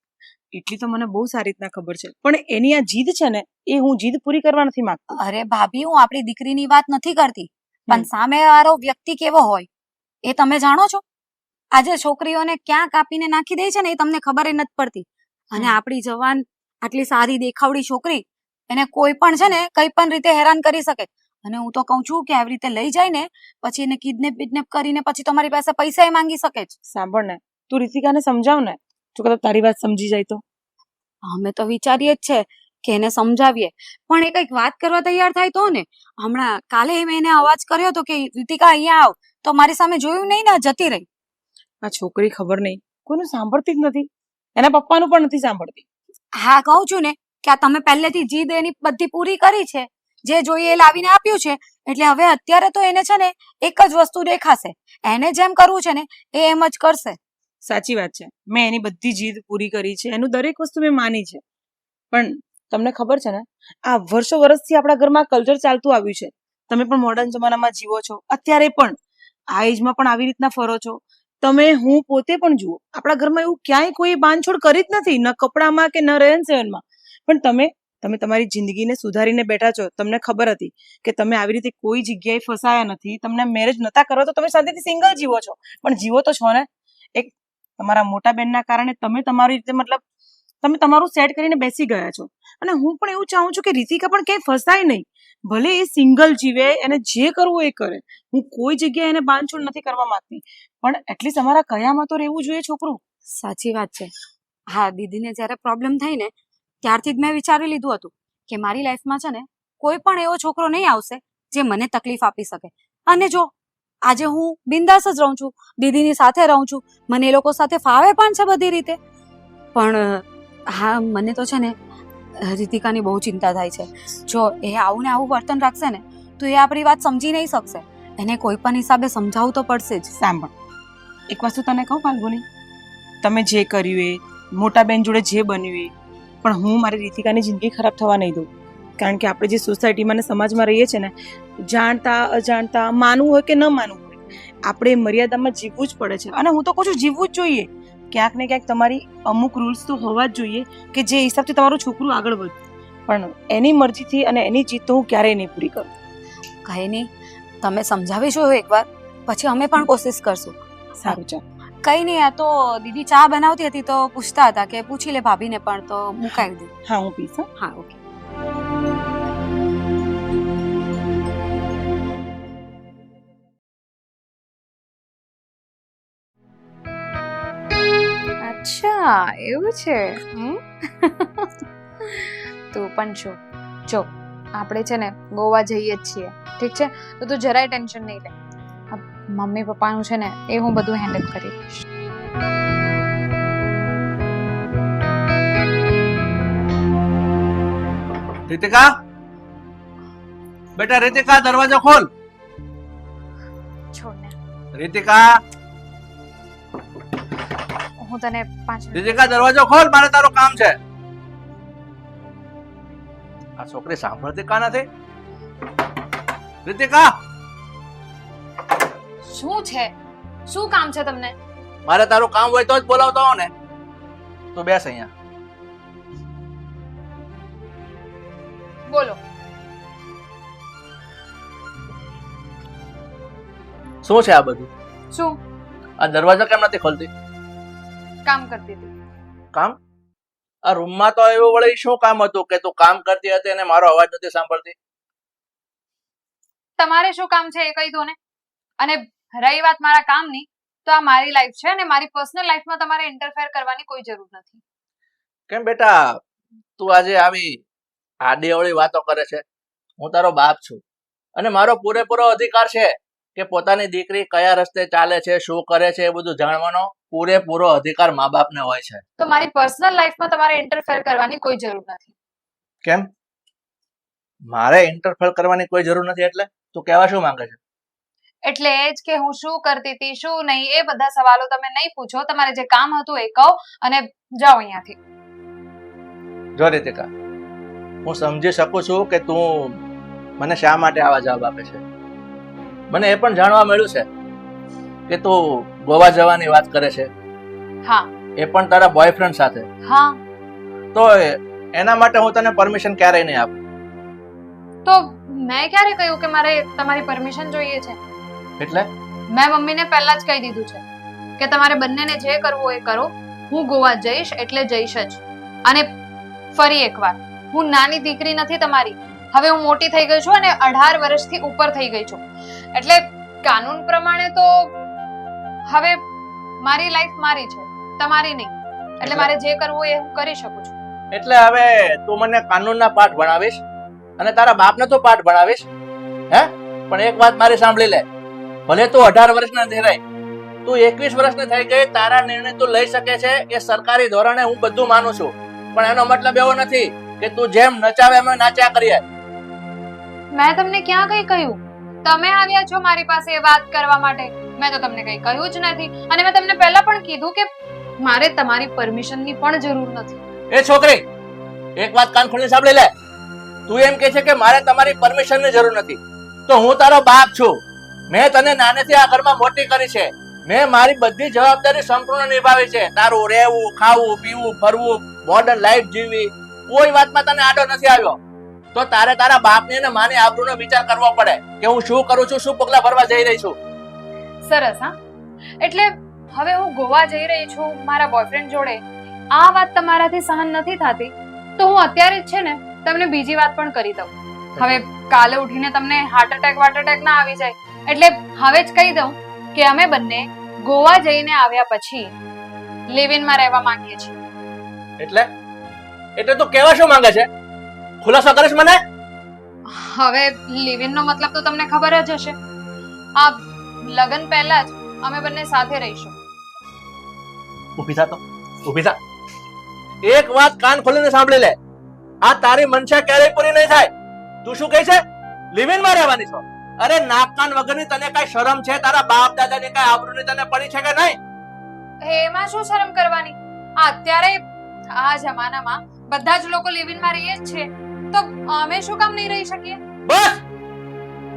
એટલી તો મને બહુ સારી રીતના ખબર છે. પણ એની આ જીદ છે ને, એ હું જીદ પૂરી કરવા નથી માંગતી. અરે ભાભી, હું આપણી દીકરીની વાત નથી કરતી, પણ સામે વાળો વ્યક્તિ કેવો હોય એ તમે જાણો છો? આજે છોકરીઓને ક્યાં કાપીને નાખી દે છે ને એ તમને ખબર ય નથી પડતી. અને આપણી જવાન આટલી સારી દેખાવડી છોકરી, એને કોઈ પણ છે ને કઈ પણ રીતે હેરાન કરી શકે. અને હું તો કહું છું કે આવી રીતે લઈ જાય ને પછી એને કિડનેપ કરીને પછી તમારી પાસે પૈસા એ માંગી શકે છે. સાંભળ ને, તું રીતિકાને સમજાવ ને, જો કદાચ તારી વાત સમજી જાય તો. અમે તો વિચારીએ જ છે કે એને સમજાવીએ, પણ એ કંઈક વાત કરવા તૈયાર થાય તો ને. હમણાં કાલે મેં એને અવાજ કર્યો હતો કે રીતિકા અહીંયા આવ, તો મારી સામે જોયું નહીં ને જતી રહી. આ છોકરી ખબર નહીં કોઈનું સાંભળતી જ નથી, એના પપ્પાનું પણ નથી સાંભળતી. હા કહું છું ને કે આ તમે પહેલેથી જીદ એની બધી પૂરી કરી છે, જે જોઈએ એ લાવીને આપ્યું છે, એટલે હવે અત્યારે તો એને છે ને એક જ વસ્તુ દેખાશે, એને જેમ કરવું છે ને એ એમ જ કરશે. સાચી વાત છે, મેં એની બધી જીદ પૂરી કરી છે, એનું દરેક વસ્તુ મેં માની છે. પણ તમને ખબર છે ને, આ વર્ષો વર્ષથી આપણા ઘરમાં કલ્ચર ચાલતું આવ્યું છે. તમે પણ મોડર્ન જમાનામાં જીવો છો, અત્યારે પણ આ એજમાં પણ આવી રીતના ફરો છો. તમે, હું પોતે પણ જુઓ, આપણા ઘરમાં એવું ક્યાંય કોઈ બાંધછોડ કરી જ નથી, ન કપડામાં કે ન રહેન સહેનમાં. પણ તમે તમારી જિંદગીને સુધારીને બેઠા છો. તમને ખબર હતી કે તમે આવી રીતે કોઈ જગ્યાએ ફસાયા નથી, તમને મેરેજ નતા કરવા તો તમે શાંતિથી સિંગલ જીવો છો, પણ જીવો તો છો ને. એક તમારા મોટા બેનના કારણે તમે તમારી રીતે મતલબ તમે તમારું સેટ કરીને બેસી ગયા છો. અને હું પણ એવું ચાહું છું કે રીતિકા પણ ક્યાંય ફસાય નહીં, ભલે એ સિંગલ જીવે, એને જે કરવું એ કરે. હું કોઈ જગ્યાએ એને બાંધછોડ નથી કરવા માંગતી, પણ એટલીસ્ટ અમારા કયામાં તો રહેવું જોઈએ છોકરું. સાચી વાત છે. હા, દીદીને જ્યારે પ્રોબ્લેમ થઈ ને ત્યારથી જ મેં વિચારી લીધું હતું કે મારી લાઈફમાં છે ને કોઈ પણ એવો છોકરો નહીં આવશે જે મને તકલીફ આપી શકે. અને જો આજે હું બિંદાસ જ રહું છું, દીદીની સાથે રહું છું, મને એ લોકો સાથે ફાવે પણ છે બધી રીતે. પણ હા, મને તો છે ને રીતિકાની બહુ ચિંતા થાય છે. જો એ આવું ને આવું વર્તન રાખશે ને તો એ આપણી વાત સમજી નહીં શકશે. એને કોઈ પણ હિસાબે સમજાવવું તો પડશે જ. સાંભળ, એક વસ્તુ તને કહું ફાલ્ગુની, તમે જે કર્યું એ, મોટા બેન જોડે જે બન્યું એ, પણ હું મારી રીતિકાની જિંદગી ખરાબ થવા નહીં દઉં. કારણ કે આપણે જે સોસાયટીમાં ને સમાજમાં રહીએ છીએ ને, જાણતા અજાણતા, માનવું હોય કે ન માનવું હોય, આપણે મર્યાદામાં જીવવું જ પડે છે. અને હું તો કહું છું જીવવું જ જોઈએ. ક્યાંક ને ક્યાંક તમારી અમુક રૂલ્સ તો હોવા જ જોઈએ કે જે હિસાબથી તમારું છોકરું આગળ વધે. પણ એની મરજીથી અને એની જીત તો હું ક્યારેય નહીં પૂરી કરું. કહે નહીં, તમે સમજાવીશું એકવાર, પછી અમે પણ કોશિશ કરશું. સારું, ચાલ. કઈ નહીં, આ તો દીદી ચા બનાવતી હતી તો પૂછતા હતા કે પૂછી લે ભાભીને પણ, તો મુકાવી દઉં. હા, હું પીશ. હં. હા, ઓકે. અચ્છા, એવું છે. તું પણ છો. જો આપણે છે ને ગોવા જઈએ જ છીએ, ઠીક છે, તો તું જરાય ટેન્શન નહીં લે. મમ્મી પપ્પાનું છે ને એ હું બધું હેન્ડલ કરી લઈશ. રીતિકા, બેટા રીતિકા, દરવાજો ખોલ. છોડ ને, રીતિકા, હું તને 5 મિનિટ. રીતિકા, દરવાજો ખોલ, મારે તારું કામ છે. આ છોકરી સાંભળતી કા નથી? રીતિકા, શું છે? શું કામ છે તમને? મારે તારું કામ હોય તો જ બોલાવતો હો ને. તું બેસ અહીંયા. બોલો. શું છે આ બધું? શું આ દરવાજો કેમ નથી ખોલતી? કામ કરતી હતી? કામ? આ રૂમમાં તો એવું વળી શું કામ હતું કે તું કામ કરતી હતી અને મારો અવાજ નથી સાંભળતી? તમારે શું કામ છે એ કહી દો ને. અને રહી વાત મારા કામની, તો આ મારી લાઈફ છે અને મારી પર્સનલ લાઈફમાં તમારે ઇન્ટરફેર કરવાની કોઈ જરૂર નથી. કેમ બેટા તું આજે આવી આડી વાતો કરે છે? હું તારો બાપ છું અને મારો પૂરેપૂરો અધિકાર છે કે પોતાની દીકરી કયા રસ્તે ચાલે છે, શું કરે છે, એ બધું જાણવાનો પૂરેપૂરો અધિકાર મા બાપને હોય છે. તો મારી પર્સનલ લાઈફમાં તમારે ઇન્ટરફેર કરવાની કોઈ જરૂર નથી. કેમ મારે ઇન્ટરફેર કરવાની કોઈ જરૂર નથી? એટલે તું કહેવા શું માંગે છે? એટલે એ જ કે હું શું કરતી હતી, શું નહીં, એ બધા સવાલો તમે નહીં પૂછો. તમારે જે કામ હતું એ કહો અને જાઓ અહીંયાથી. જો રીતિકા, હું સમજી શકું છું કે તું મને શા માટે આવા જવાબ આપે છે. મને એ પણ જાણવા મળ્યું છે કે તું ગોવા જવાની વાત કરે છે. હા. એ પણ તારા બોયફ્રેન્ડ સાથે. હા. તો એના માટે હું તને પરમિશન ક્યારેય નહીં આપું. તો મેં ક્યારે કહ્યું કે મારે તમારી પરમિશન જોઈએ છે? એટલે મેં મમ્મીને પહેલા જ કહી દીધું છે કે તમારે બંનેને જે કરવું હોય એ કરો. હું ગોવા જઈશ એટલે જઈશ જ. અને ફરી એકવાર, હું નાની દીકરી નથી તમારી. હવે હું મોટી થઈ ગઈ છું અને 18 વર્ષથી ઉપર થઈ ગઈ છું, એટલે કાનૂન પ્રમાણે તો હવે મારી લાઈફ મારી છે, તમારી નહીં. એટલે મારે જે કરવું હોય એ હું કરી શકું છું. એટલે હવે તું મને કાનૂનના પાઠ ભણાવીશ અને તારા બાપને તો પાઠ ભણાવીશ, હે? પણ એક વાત મારી સાંભળી લે, ભલે તું 18 વર્ષના થઈ રહી, તું 21 વર્ષની થઈ ગઈ, તારા નિર્ણય તું લઈ શકે છે, એ સરકારી ધોરણે હું બધું માનું છું, પણ એનો મતલબ એવો નથી કે તું જેમ નચાવે એમ નાચ્યા કરીએ. મેં તમને ક્યાં કઈ કહ્યું? તમે આવ્યા છો મારી પાસે એ વાત કરવા માટે, મેં તો તમને કઈ કહ્યું જ નથી. અને મેં તમને પહેલા પણ કીધું કે મારે તમારી પરમિશનની પણ જરૂર નથી. એ છોકરી, એક વાત કાન ખોલીને સાંભળી લે, તું એમ કહે છે કે મારે તમારી પરમિશનની જરૂર નથી, તો હું તારો બાપ છું. મેં તને નાનેથી આ ઘરમાં મોટી કરી છે, મેં મારી બધી જવાબદારી સંપૂર્ણ નિભાવી છે. તારું રહેવું, ખાવું, પીવું, ફરવું, મોડર્ન લાઈફ જીવવી, કોઈ વાતમાં તને આડો નથી આવ્યો. તો તારે તારા બાપની અને માની આબરૂનો વિચાર કરવો પડે કે હું શું કરું છું, શું પગલા ભરવા જઈ રહી છું. સરસ. હા, એટલે હવે હું ગોવા જઈ રહી છું મારા બોયફ્રેન્ડ જોડે, આ વાત તમારાથી સહન નથી થતી, તો હું અત્યારે જ છે ને તમને બીજી વાત પણ કરી દઉં. હવે કાલે ઉઠીને તમને હાર્ટ એટેક ના આવી જાય, એટલે હવે જ કહી દઉં કે અમે બંને ગોવા જઈને આવ્યા પછી લિવ ઇનમાં રહેવા માંગીએ છીએ. એટલે તું કેવા શું માંગે છે? ખુલાસો કરીશ મને? હવે લિવ ઇન નો મતલબ તો તમને ખબર જ હશે. આ લગ્ન પહેલા જ અમે બંને સાથે રહીશું. ઊભી થા તો, ઊભી થા. એક વાત કાન ખોલીને સાંભળી લે, આ તારી મનસા ક્યારેય પૂરી નહીં થાય. તું શું કહે છે? લિવ ઇન માં રહેવાની છો? અરે નાક કાન વગરની તને કઈ શરમ છે? તારા બાપ દાદાની કઈ આબરૂની તને પડી છે કે નહીં? એમાં શું શરમ કરવાની? અત્યારે આ જમાનામાં બધા જ લોકો લિવ ઇન માં રહીએ જ છે, તો અમે શું કામ નહીં રહી શકીએ? બસ,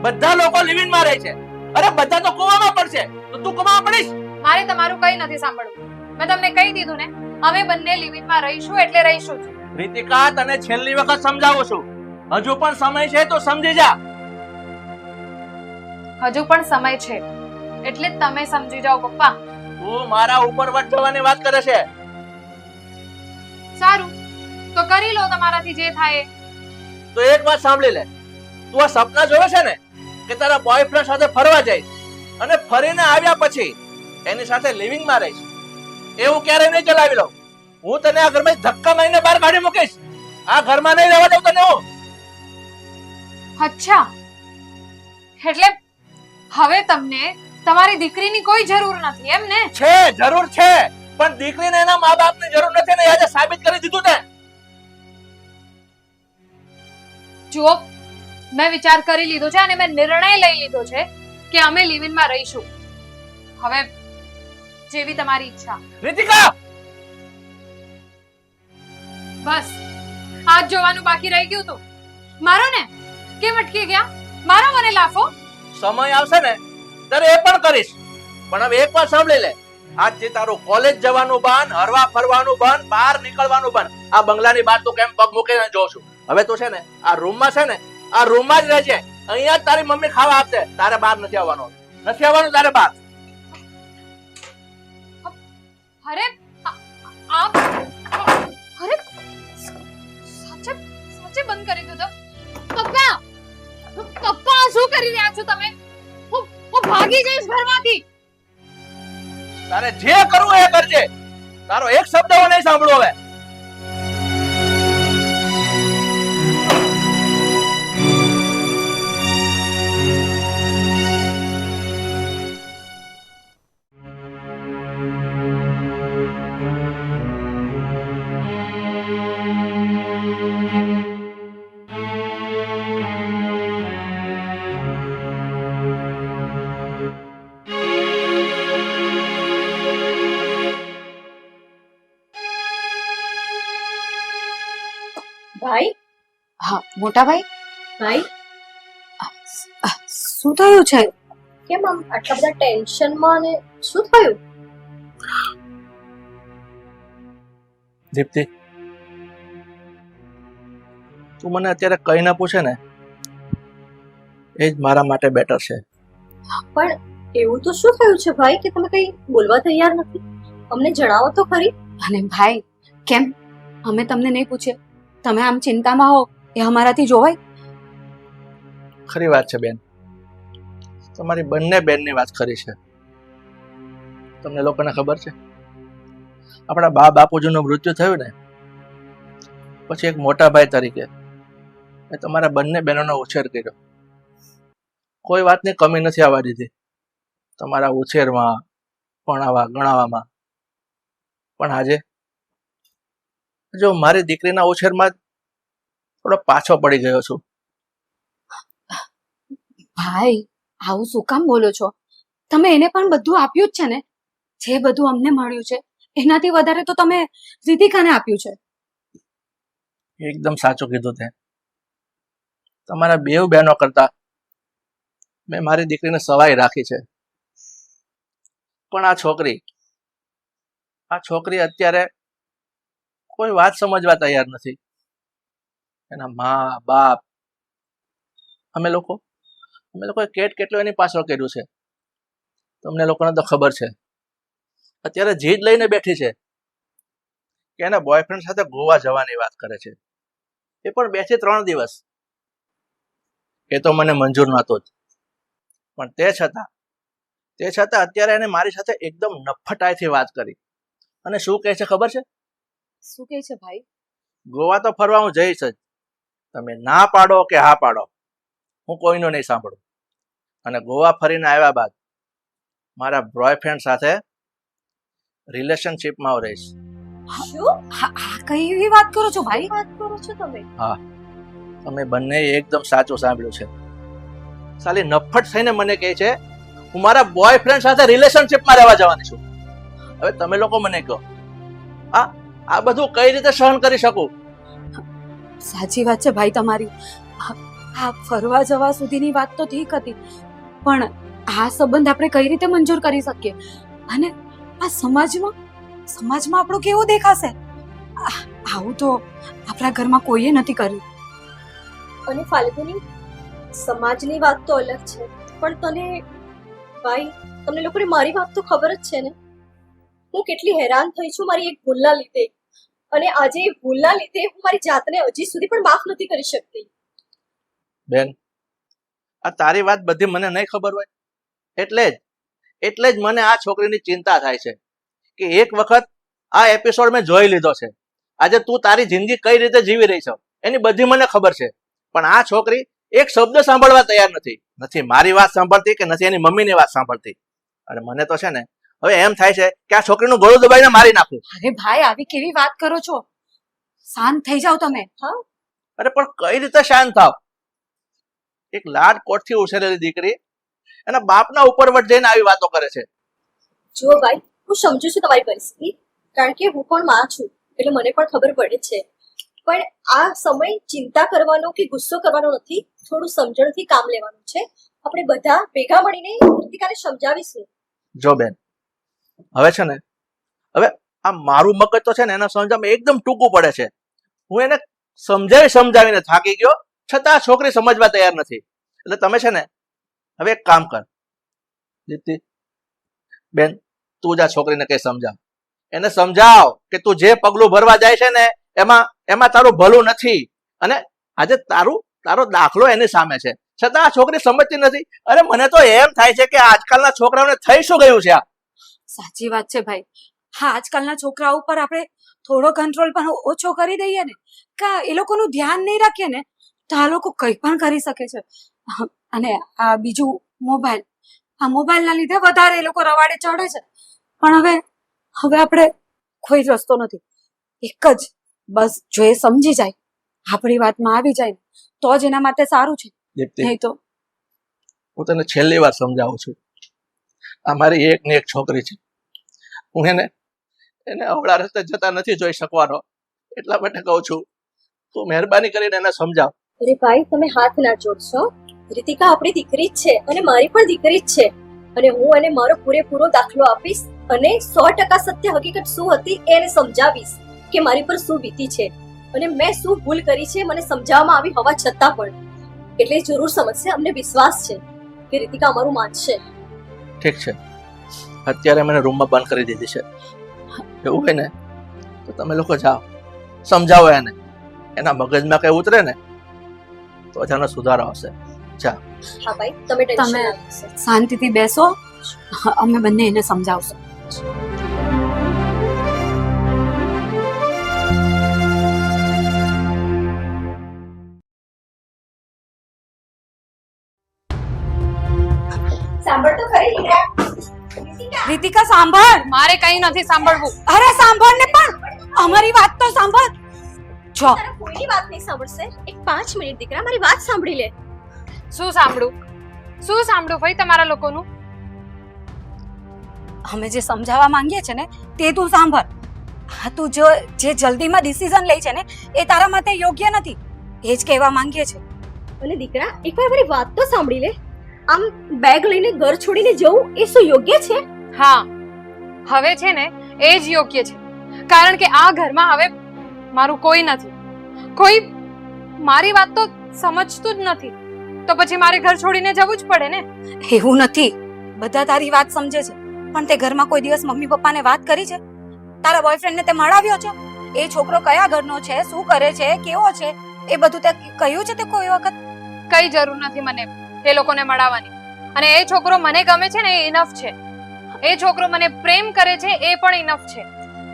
બધા લોકો લિવ ઇન માં રહે છે. અરે બધા તો કુવામાં પડશે, તો તું કુવામાં પડીશ? મારે તમારું કઈ નથી સાંભળવું. મેં તમને કહી દીધું ને, અમે બંને લિવ ઇન માં રહીશું એટલે રહીશું જ. રીતિકા, તને છેલ્લી વખત સમજાવું છું, હજુ પણ સમય છે તો સમજી જા. હજુ પણ સમય છે એટલે તમે સમજી જાઓ પપ્પા. તું મારા ઉપર વટ જવાની વાત કરે છે. સારું, તો કરી લો તમારાથી જે થાય એ. તો એક વાત સાંભળી લે, તું આ સપના જોવે છે ને કે તારા બોયફ્રેન્ડ સાથે ફરવા જાય અને ફરીને આવ્યા પછી એની સાથે લિવિંગ માં રહીશ, એવું ક્યારે નહીં ચલાવી લઉં. હું તને આ ઘરમાં ધક્કા મારીને બહાર કાઢી મૂકીશ. આ ઘરમાં નહીં રહેવા દઉં તને હું. અચ્છા, એટલે હવે તમને તમારી દીકરીની કોઈ જરૂર નથી એમ ને? છે, જરૂર છે, પણ દીકરીને એના મા બાપની જરૂર નથી ને આજે સાબિત કરી દીધું તે. જુઓ, મેં વિચાર કરી લીધો છે અને મેં નિર્ણય લઈ લીધો છે કે અમે લિવ ઇન માં રહીશું. હવે જેવી તમારી ઈચ્છા. રીતિકા, બસ આજ જોવાનું બાકી રહી ગયું હતું. મારો ને કેમ અટકી ગયા? મારો મને લાફો. સમય આવશે ને ત્યારે એ પણ કરીશ, પણ હવે એક વાત સાંભળી લે, આજથી તારું કોલેજ જવાનું બંધ, હરવા ફરવાનું બંધ, બહાર નીકળવાનું બંધ. આ બંગલાની બહાર તું કેમ પગ મૂકીને જોઉં છું. હવે તું છે ને આ રૂમમાં છે ને, આ રૂમમાં જ રહેજે. અહીંયા જ તારી મમ્મી ખાવા આપશે, તારે બહાર નથી આવવાનું. નથી આવવાનું તારે બહાર. અરે આપ, અરે સાચે સાચે બંધ કરી દો. પપ્પા, પપ્પા શું કરી રહ્યા છો તમે? હું ભાગી જઈશ ઘરમાંથી. તારે જે કરવું એ કરજે, તારો એક શબ્દ હું નહીં સાંભળું હવે. ભાઈ, હા મોટા ભાઈ. ભાઈ, શું થયું છે? કેમ આમ આટલા બધા ટેન્શનમાં અને શું થયું? દીપ્તિ, તું મને અત્યારે કઈ ના પૂછે ને એ જ મારા માટે બેટર છે. પણ એવું તો શું થયું છે ભાઈ કે તમે કઈ બોલવા તૈયાર નથી? અમને જણાવો તો ખરી. અને ભાઈ, કેમ અમે તમને નહીં પૂછે? તમે આમ ચિંતામાં હો એ અમારાથી જોવાય. ખરી વાત છે બેન, તમારી બંને બેનની વાત ખરી છે. તમને લોકોને ખબર છે, આપણા બા બાપુજીનું મૃત્યુ થયું ને પછી એક મોટા ભાઈ તરીકે મેં તમારા બંને બહેનોનો ઉછેર કર્યો. કોઈ વાતની કમી નથી આવવા દીધી તમારા ઉછેરમાં, ભણાવવા ગણાવવામાં. પણ આજે જો મારી દીકરીના ઉછેરમાં થોડો પાછો પડી ગયો છું. ભાઈ આવું શું કામ બોલો છો? તમે એને પણ બધું આપ્યું જ છે ને. જે બધું અમને મળ્યું છે એનાથી વધારે તો તમે રીતિકાને આપ્યું છે. એકદમ સાચું કીધું તે. તમારા બેવ બહેનો કરતા મેં મારી દીકરીને સવાઈ રાખી છે. પણ આ છોકરી અત્યારે કોઈ વાત સમજવા તૈયાર નથી. એના મા બાપ અમે લોકોએ કેટલું એની પાછળ કર્યું છે તમને લોકોને તો ખબર છે. અત્યારે જીદ લઈને બેઠી છે કે એના બોયફ્રેન્ડ સાથે ગોવા જવાની વાત કરે છે, એ પણ 2 થી 3 દિવસ. એ તો મને મંજૂર નહોતો જ, પણ તે છતાં અત્યારે એને મારી સાથે એકદમ નફ્ફટાઈથી વાત કરી અને શું કહે છે ખબર છે? શું કહે છે ભાઈ? ગોવા તો ફરવા હું જઈશ જ, તમે ના પાડો કે હા પાડો હું કોઈનું નહીં સાંભળું. અને ગોવા ફરીને આવ્યા બાદ મારા બોયફ્રેન્ડ સાથે રિલેશનશિપમાં રહીશ. શું આ કઈ એવી વાત કરો છો ભાઈ? વાત કરો છો તમે? તમે બંને એકદમ સાચું સાંભળ્યું છે. સાલી નફ્ફટ થઈને મને કહે છે હું મારા બોયફ્રેન્ડ સાથે રિલેશનશિપમાં રહેવા જવાની છું. હવે તમે લોકો મને કહો આ બધું કઈ રીતે સહન કરી શકું? સાચી વાત છે ભાઈ તમારી. આ ફરવા જવા સુધીની વાત તો ઠીક હતી, પણ આ સંબંધ આપણે કઈ રીતે મંજૂર કરી શકીએ? અને આ સમાજમાં આપણો કેવો દેખાશે? આવું તો આપણા ઘરમાં કોઈએ નથી કર્યું. અને ફાલ્ગુની, સમાજની વાત તો અલગ છે, પણ ભાઈ તમને લોકોને મારી વાત તો ખબર જ છે ને. હું કેટલી હેરાન થઈ છું મારી એક ભૂલના લીધે, અને આજે એ ભૂલના લીધે હું મારી જાતને હજી સુધી પણ માફ નથી કરી શકતી. બેન, આ તારી વાત બધી મને નહીં ખબર હોય એટલે જ મને આ છોકરીની ચિંતા થાય છે કે એક વખત આ એપિસોડ મેં જોઈ લીધો છે. આજે તું તારી જિંદગી કઈ રીતે જીવી રહી છો એની બધી મને ખબર છે, પણ આ છોકરી એક શબ્દ સાંભળવા તૈયાર નથી મારી વાત સાંભળતી કે નથી એની મમ્મીની વાત સાંભળતી. અને મને તો છે ને હવે એમ થાય છે કે આ છોકરીનું ગળું દબાઈને મારી નાખું. અરે ભાઈ, આવી કેવી વાત કરો છો? શાંત થઈ જાઓ તમે. હા, અરે પણ કઈ રીતે શાંત થાવ? એક લાડ કોટથી ઉછેરેલી દીકરી એના બાપના ઉપરવટ જઈને આવી વાતો કરે છે. જો ભાઈ, હું સમજુ છું તમારી પરિસ્થિતિ, કારણ કે હું પણ માં છું એટલે મને પણ ખબર પડે છે. પણ આ સમય ચિંતા કરવાનો કે ગુસ્સો કરવાનો નથી, થોડું સમજણથી કામ લેવાનું છે. આપણે બધા ભેગા મળીને કૃતિકાને સમજાવીશું. જો બેન, હવે છે ને આ મારું મગજ તો છે ને એને સમજવામાં એકદમ ટૂંકું પડે છે. હું એને સમજાવીને થાકી ગયો, છતાં આ છોકરી સમજવા તૈયાર નથી. એટલે તમે છે ને હવે એક કામ કર દીપ્તિ બેન, તું જ આ છોકરીને કઈ સમજાવ. એને સમજાવ કે તું જે પગલું ભરવા જાય છે ને એમાં તારું ભલું નથી, અને આજે તારો દાખલો એની સામે છે, છતાં આ છોકરી સમજતી નથી. અરે મને તો એમ થાય છે કે આજકાલના છોકરાઓને થઈ શું ગયું છે? સાચી વાત છે ભાઈ. હા, આજકાલના છોકરાઓ ઉપર આપણે થોડો કંટ્રોલ પણ ઓછો કરી દઈએ ને, કે એ લોકોનું ધ્યાન નહીં રાખીએ ને, તો આ લોકો કંઈ પણ કરી શકે છે. અને આ બીજું મોબાઈલના લીધે વધારે એ લોકો રવાડે ચડે છે. પણ હવે આપણે કોઈ રસ્તો નથી. એક જ બસ, જો એ સમજી જાય, આપણી વાતમાં આવી જાય તો જ એના માટે સારું છે. નહીં તો હું તને છેલ્લી વાર સમજાવું છું, આ મારી એક ને એક છોકરી છે. હું એને અવળા રસ્તે જતા નથી જોઈ શકવાનો, એટલા માટે કહું છું તું મહેરબાની કરીને એને સમજાવ. અરે ભાઈ, તમે હાથ ના જોડશો. રીતિકા આપણી દીકરી જ છે અને મારી પણ દીકરી જ છે, અને હું એને મારો પૂરેપૂરો દાખલો આપીશ અને 100% સત્ય હકીકત શું હતી એને સમજાવીશ કે મારી પર શું વીતી છે અને મેં શું ભૂલ કરી છે મને સમજાવવામાં આવી હોવા છતાં પણ. એટલે જરૂર સમજશે, અમને વિશ્વાસ છે કે રીતિકા અમારું માનશે. ઠીક છે, અત્યારે મને રૂમમાં બંધ કરી દીધી છે. એવું હોય ને તો તમે લોકો જાઓ, સમજાવો એને. એના મગજમાં કઈ ઉતરે ને તો જ આનો સુધારો આવશે. જા. હા ભાઈ તમે ટેન્શન તમે- ના લેશો. શાંતિથી બેસો, અમે બંને એને સમજાવશું. સાંભળ તો ખરી દીકરા. રીતિકા સાંભળ. મારે કઈ નથી સાંભળવું. અરે સાંભળ ને, પણ અમારી વાત તો સાંભળ. જો તારા કોઈની વાત નહીં સાંભળશે. એક 5 મિનિટ દીકરા, મારી વાત સાંભળી લે. શું સાંભળું ભાઈ તમારા લોકોનું? અમે જે સમજાવવા માંગીએ છે ને તે તું સાંભળ. હા, તું જે જલ્દીમાં ડિસિઝન લે છે ને એ તારા માટે યોગ્ય નથી, એ જ કહેવા માંગીએ છે. અને દીકરા એકવાર મારી વાત તો સાંભળી લે. આમ બેગ લઈને ઘર છોડીને જવું એ શું યોગ્ય છે? હા, હવે છે ને એ જ યોગ્ય છે. કારણ કે આ ઘરમાં હવે મારું કોઈ નથી. કોઈ મારી વાત તો સમજતું જ નથી. તો પછી મારે ઘર છોડીને જવું જ પડે ને. એવું નથી, બધા તારી વાત સમજે છે, પણ તે ઘરમાં કોઈ દિવસ મમ્મી પપ્પાને વાત કરી છે? તારા બોયફ્રેન્ડને તે મળાવ્યો છે? એ છોકરો કયા ઘરનો છે, શું કરે છે, કેવો છે, એ બધું તે કહ્યું છે તે કોઈ વખત? કઈ જરૂર નથી મને એ લોકોને મળાવવાની. અને એ છોકરો મને ગમે છે ને એ ઇનફ છે. એ છોકરો મને પ્રેમ કરે છે એ પણ ઇનફ છે.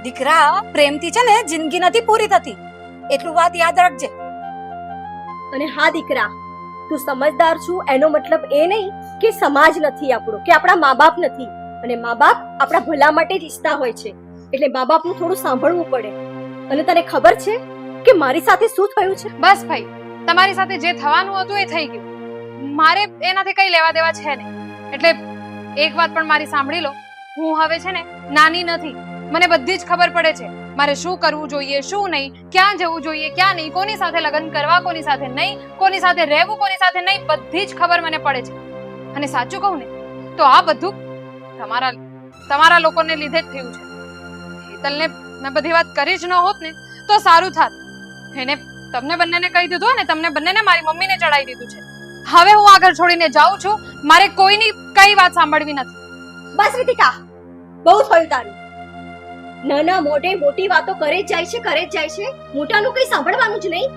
દીકરા, પ્રેમથી છે ને જિંદગી નથી પૂરી થતી, એટલું વાત યાદ રાખજે. અને હા દીકરા, તું સમજદાર છું એનો મતલબ એ નહીં કે સમાજ નથી આપણો, કે આપણા મા બાપ નથી. અને મા બાપ આપણા ભલા માટે જ ઈચ્છતા હોય છે, એટલે મા બાપનું થોડું સાંભળવું પડે. અને તને ખબર છે કે મારી સાથે શું થયું છે? બસ ભાઈ, તમારી સાથે જે થવાનું હતું એ થઈ ગયું. મારે એનાથી કઈ લેવા દેવા છે નહીં. એટલે એક વાત પણ મારી સાંભળી લો, હું હવે છે ને નાની નથી. મને બધી જ ખબર પડે છે મારે શું કરવું જોઈએ, શું નહીં, ક્યાં જવું જોઈએ, ક્યાં નહીં, કોની સાથે લગ્ન કરવા, કોની સાથે નહીં, કોની સાથે રહેવું, કોની સાથે નહીં, બધી જ ખબર મને પડે છે. અને સાચું કહું ને તો આ બધું તમારા લોકોને લીધે જ થયું છે. હેતલને મેં બધી વાત કરી જ ન હોત ને તો સારું થાત. એને તમને બંનેને કહી દીધું અને તમને બંનેને મારી મમ્મીને ચડાવી દીધું છે. હવે હું આગળ છોડીને જાઉં છું. મારે કોઈની કઈ વાત સાંભળવી નથી. બસ રીતિકા, બહુ થયું તારું. નાના મોઢે મોટી વાતો કરે જ જાય છે, કરે જ જાય છે. મોટાનું કઈ સાંભળવાનું જ નહીં.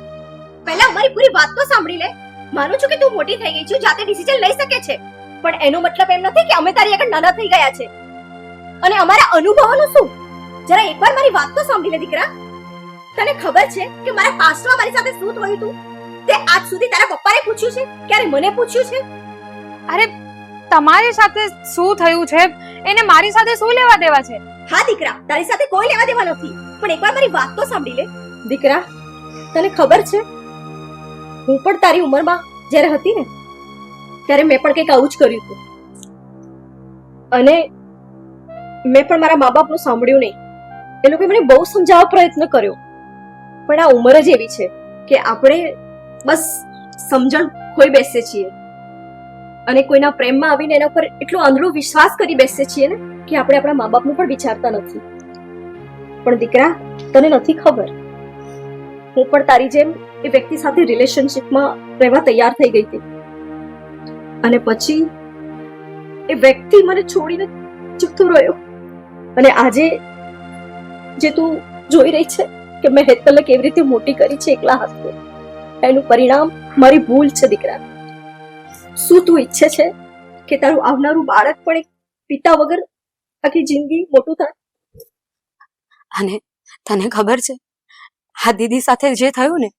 પહેલા અમારી પૂરી વાત તો સાંભળી લે. માનું છું કે તું મોટી થઈ ગઈ છે, જાતે ડિસિઝન લઈ શકે છે, પણ એનો મતલબ એમ નથી કે અમે તારી આગળ નાના થઈ ગયા છે. અને અમારા અનુભવોનું શું? જરા એકવાર મારી વાત તો સાંભળી લે દીકરા. તને ખબર છે કે મારા પાસ્ટમાં મારી સાથે શું થયું હતું? તે આજ સુધી તારા પપ્પાને પૂછ્યું છે? ક્યારે મને પૂછ્યું છે? અરે તમારી સાથે શું થયું છે એને મારી સાથે શું લેવા દેવા છે? હા દીકરા, તારી સાથે કોઈ લેવા દેવા નથી, પણ એકવાર મારી વાત તો સાંભળી લે. દીકરા, તને ખબર છે હું પણ તારી ઉંમરમાં જ્યારે હતી ને ત્યારે મેં પણ કંઈક આવું જ કર્યું હતું. અને મેં પણ મારા મા બાપનું સાંભળ્યું નહીં. એ લોકોએ મને બહુ સમજાવવા પ્રયત્ન કર્યો, પણ આ ઉંમર જ એવી છે કે આપણે બસ સમજણ ખોઈ બેસીએ છીએ અને કોઈના પ્રેમમાં આવીને એના પર એટલો અંધળો વિશ્વાસ કરી બેસીએ છીએ ને કે આપણે આપણા મા બાપનું પણ વિચારતા નથી. પણ દીકરા, તને નથી ખબર, હું પણ તારી જેમ એ વ્યક્તિ સાથે રિલેશનશિપમાં રહેવા તૈયાર થઈ ગઈ હતી. અને પછી એ વ્યક્તિ મને છોડીને જતો રહ્યો. અને આજે જે તું જોઈ રહી છે કે મેં હેતલને કેવી રીતે મોટી કરી છે એકલા હાથે, એનું પરિણામ મારી ભૂલ છે દીકરા. શું તું ઈચ્છે છે કે તારું આવનારું બાળક પણ એક પિતા વગર આખી જિંદગી મોટું થાય? અને તને ખબર છે આ દીદી સાથે જે થયું ને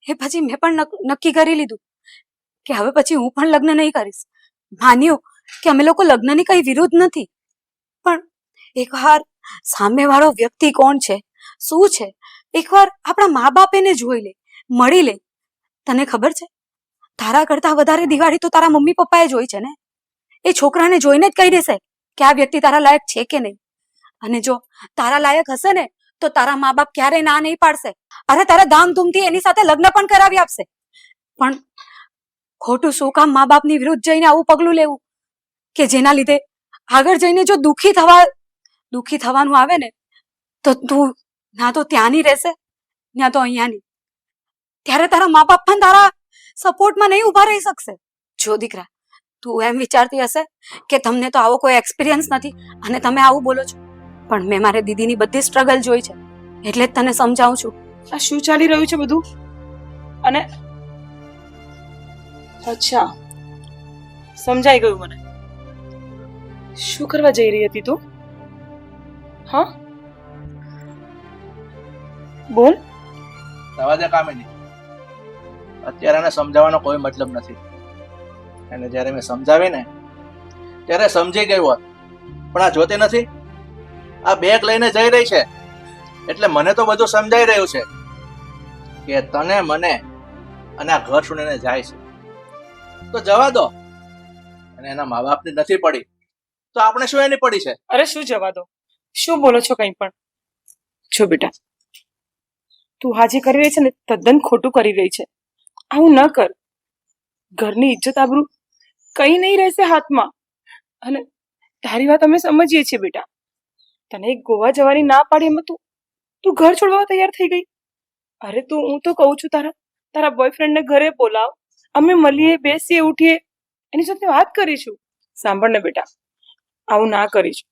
એ પછી મેં પણ નક્કી કરી લીધું કે હવે પછી હું પણ લગ્ન નહીં કરીશ. માન્યું કે અમે લોકો લગ્નની કઈ વિરુદ્ધ નથી, પણ એકવાર સામેવાળો વ્યક્તિ કોણ છે, શું છે, એકવાર આપણા મા બાપ એને જોઈ લે, મળી લે. તને ખબર છે તારા કરતા વધારે દિવાળી તો તારા મમ્મી પપ્પાએ જોઈ છે ને. એ છોકરાને જોઈને જ કહી દેશે કે આ વ્યક્તિ તારા લાયક છે કે નહીં. અને જો તારા લાયક હશે ને તો તારા મા બાપ ક્યારેય ના નહીં પાડશે. અરે તારા ધામધૂમથી એની સાથે લગ્ન પણ કરાવી આપશે. પણ ખોટું શું કામ મા બાપની વિરુદ્ધ જઈને આવું પગલું લેવું કે જેના લીધે આગળ જઈને જો દુઃખી થવાનું આવે ને તો તું ના તો ત્યાંની રહેશે ના તો અહીંયાની. ત્યારે તારા મા બાપ પણ તારા સપોર્ટમાં નહીં ઉભા રહી શકશે. જો દીકરા, તું એમ વિચારતી હશે કે તમને તો આવો કોઈ એક્સપિરિયન્સ નથી અને તમે આવું બોલો છો, પણ મેં મારી દીદીની બધી સ્ટ્રગલ જોઈ છે એટલે જ તને સમજાવું છું. આ શું ચાલી રહ્યું છે બધું? અને અચ્છા, સમજાઈ ગયું મને. શું કરવા જઈ રહી હતી તું? હા, બોલ. રવા દે કામિની, અત્યારે એને સમજાવવાનો કોઈ મતલબ નથી. એને જ્યારે મેં સમજાવી ને ત્યારે સમજી ગઈ હોત, પણ આ જોતી નથી, આ બેગ લઈને જઈ રહી છે. એટલે મને તો બધું સમજાઈ રહ્યું છે કે તને મને અને આ ઘર છોડીને જાય છે તો જવા દો. અને એના મા બાપની નથી પડી તો આપણે શું એની પડી છે? અરે શું જવા દો, શું બોલો છો કંઈ પણ? જો બેટા, તું આ જે કરી રહી છે ને તદ્દન ખોટું કરી રહી છે. આવું ન કર. ઘરની ઇજ્જત આબરૂ કઈ નહીં રહેશે હાથમાં. અને તારી વાત અમે સમજીએ છીએ બેટા. તને એક ગોવા જવાની ના પાડી એમાં તું ઘર છોડવા તૈયાર થઈ ગઈ. અરે હું તો કહું છું તારા બોયફ્રેન્ડને ઘરે બોલાવ, અમે મળીએ, બેસીએ, ઉઠીએ, એની સાથે વાત કરીશું. સાંભળ ને બેટા, આવું ના કરીશું.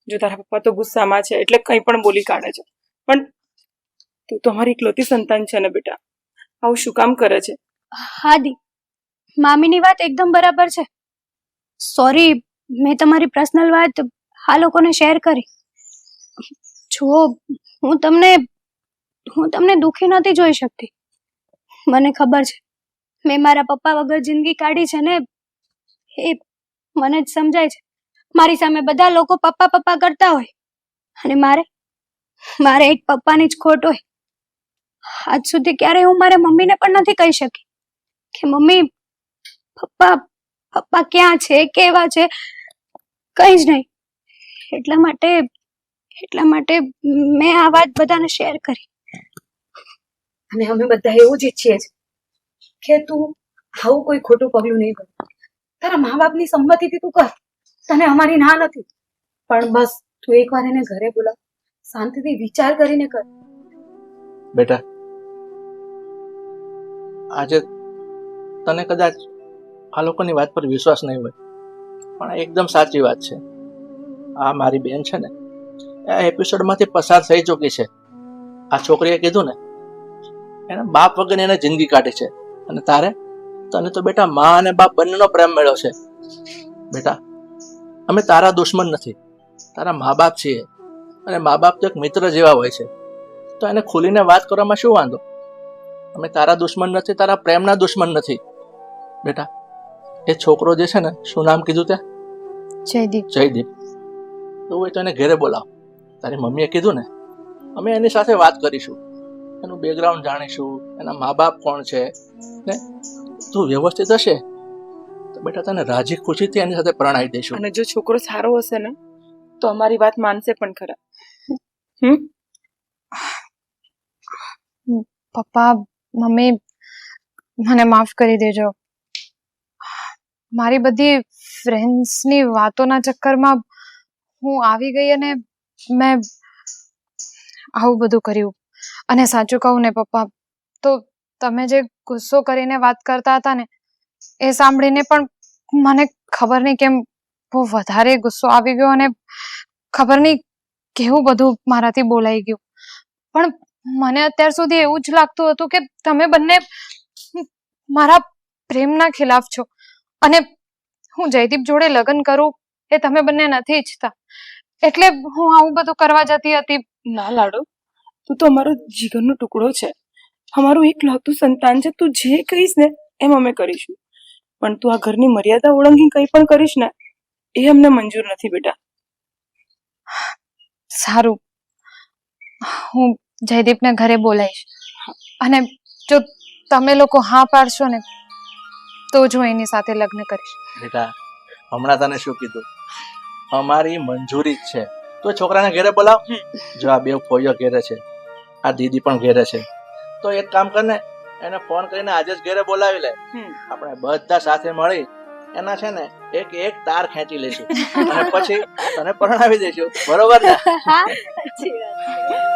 જો તારા પપ્પા તો ગુસ્સામાં છે એટલે કંઈ પણ બોલી કાઢે છે, પણ તું તો અમારી એકલૌતી સંતાન છે ને બેટા, આવું શું કામ કરે છે? હા દી, મામીની વાત એકદમ બરાબર છે. સોરી, મેં તમારી પર્સનલ વાત આ લોકોને શેર કરી. જો હું તમને દુઃખી નથી જોઈ શકતી. મને ખબર છે મેં મારા પપ્પા વગર જિંદગી કાઢી છે ને, એ મને જ સમજાય છે. મારી સામે બધા લોકો પપ્પા પપ્પા કરતા હોય અને મારે એક પપ્પાની જ ખોટ હોય. આજ સુધી ક્યારેય હું મારા મમ્મીને પણ નથી કહી શકી કે મમ્મી પપ્પા ક્યાં છે, કેવા છે, કઈ જ નહીં. એટલા માટે મેં આ વાત બધાને શેર કરી. અને અમે બધા એવું જ ઈચ્છીએ છીએ કે તું આવું કોઈ ખોટું પગલું નહીં કર. તારા મા બાપની સંમતિથી તું કર, તને અમારી ના નથી. પણ બસ તું એકવાર એને ઘરે બોલાવ, શાંતિથી વિચાર કરીને કર. બેટા, આજે તને કદાચ આ લોકોની વાત પર વિશ્વાસ નહીં હોય, પણ એકદમ સાચી વાત છે. આ મારી બેન છે ને, આ એપિસોડમાંથી પસાર થઈ ચૂકી છે. આ છોકરીએ કીધું ને, એના બાપ વગરની એને જિંદગી કાઢી છે. અને તને તો બેટા મા અને બાપ બંનેનો પ્રેમ મળ્યો છે. બેટા, અમે તારા દુશ્મન નથી, તારા મા બાપ છીએ. અને મા બાપ તો એક મિત્ર જેવા હોય છે. તો એને ખુલીને વાત કરવામાં શું વાંધો? અમે તારા દુશ્મન નથી, તારા પ્રેમના દુશ્મન નથી. બેટા, એ છોકરો જે છે ને, શું નામ કીધું તે? જયદીપ. તો હોય તો એને ઘરે બોલાવ. તારી મમ્મીએ કીધું ને, અમે એની સાથે વાત કરીશું, એનું બેકગ્રાઉન્ડ જાણીશું, એના મા બાપ કોણ છે ને. તું વ્યવસ્થિત હશે તો બેટા તને રાજી ખુશીથી એની સાથે પરણાવી દઈશું. અને જો છોકરો સારો હશે ને તો અમારી વાત માનશે પણ ખરા. પપ્પા, મમ્મી, મને માફ કરી દેજો. મારી બધી ફ્રેન્ડ્સની વાતોના ચક્કરમાં હું આવી ગઈ અને મેં આવું બધું કર્યું. અને સાચું કહું ને પપ્પા, તો તમે જે ગુસ્સો કરીને વાત કરતા હતા ને, એ સાંભળીને પણ મને ખબર નહીં કેમ બહુ વધારે ગુસ્સો આવી ગયો અને ખબર નહીં કેવું બધું મારાથી બોલાઈ ગયું. પણ મને અત્યાર સુધી એવું જ લાગતું હતું કે તમે બંને મારા પ્રેમના ખિલાફ છો અને હું જયદીપ જોડે લગ્ન કરું એ તમે બંને નથી ઈચ્છતા, એટલે હું આવું બધું કરવા જતી હતી. ના લાડો, તું તો અમારો જીગરનો ટુકડો છે, અમારું એકલૌતું સંતાન છે. તું જે કહીશ ને એમ અમે કરીશું, પણ તું આ ઘરની મર્યાદા ઓળંગી કંઈ પણ કરીશ ને એ અમને મંજૂર નથી બેટા. સારું, હું જયદીપને ઘરે બોલાવીશ અને જો તમે લોકો હા પાડશો ને તો જ હું એની સાથે લગ્ન કરીશ. બેટા, હમણાં તને શું કીધું? અમારી મંજૂરી જ છે. તો છોકરાને ઘરે બોલાવ. જો આ બે ફોઈઓ ઘેરે છે, આ દીદી પણ ઘેરે છે, તો એક કામ કર ને, એને ફોન કરીને આજે જ ઘરે બોલાવી લે. આપણે બધા સાથે મળી એના છે ને એક તાર ખેંચી લઈશું અને પછી તને પરણાવી દઈશું. બરોબર ને? હા, સાચી વાત છે.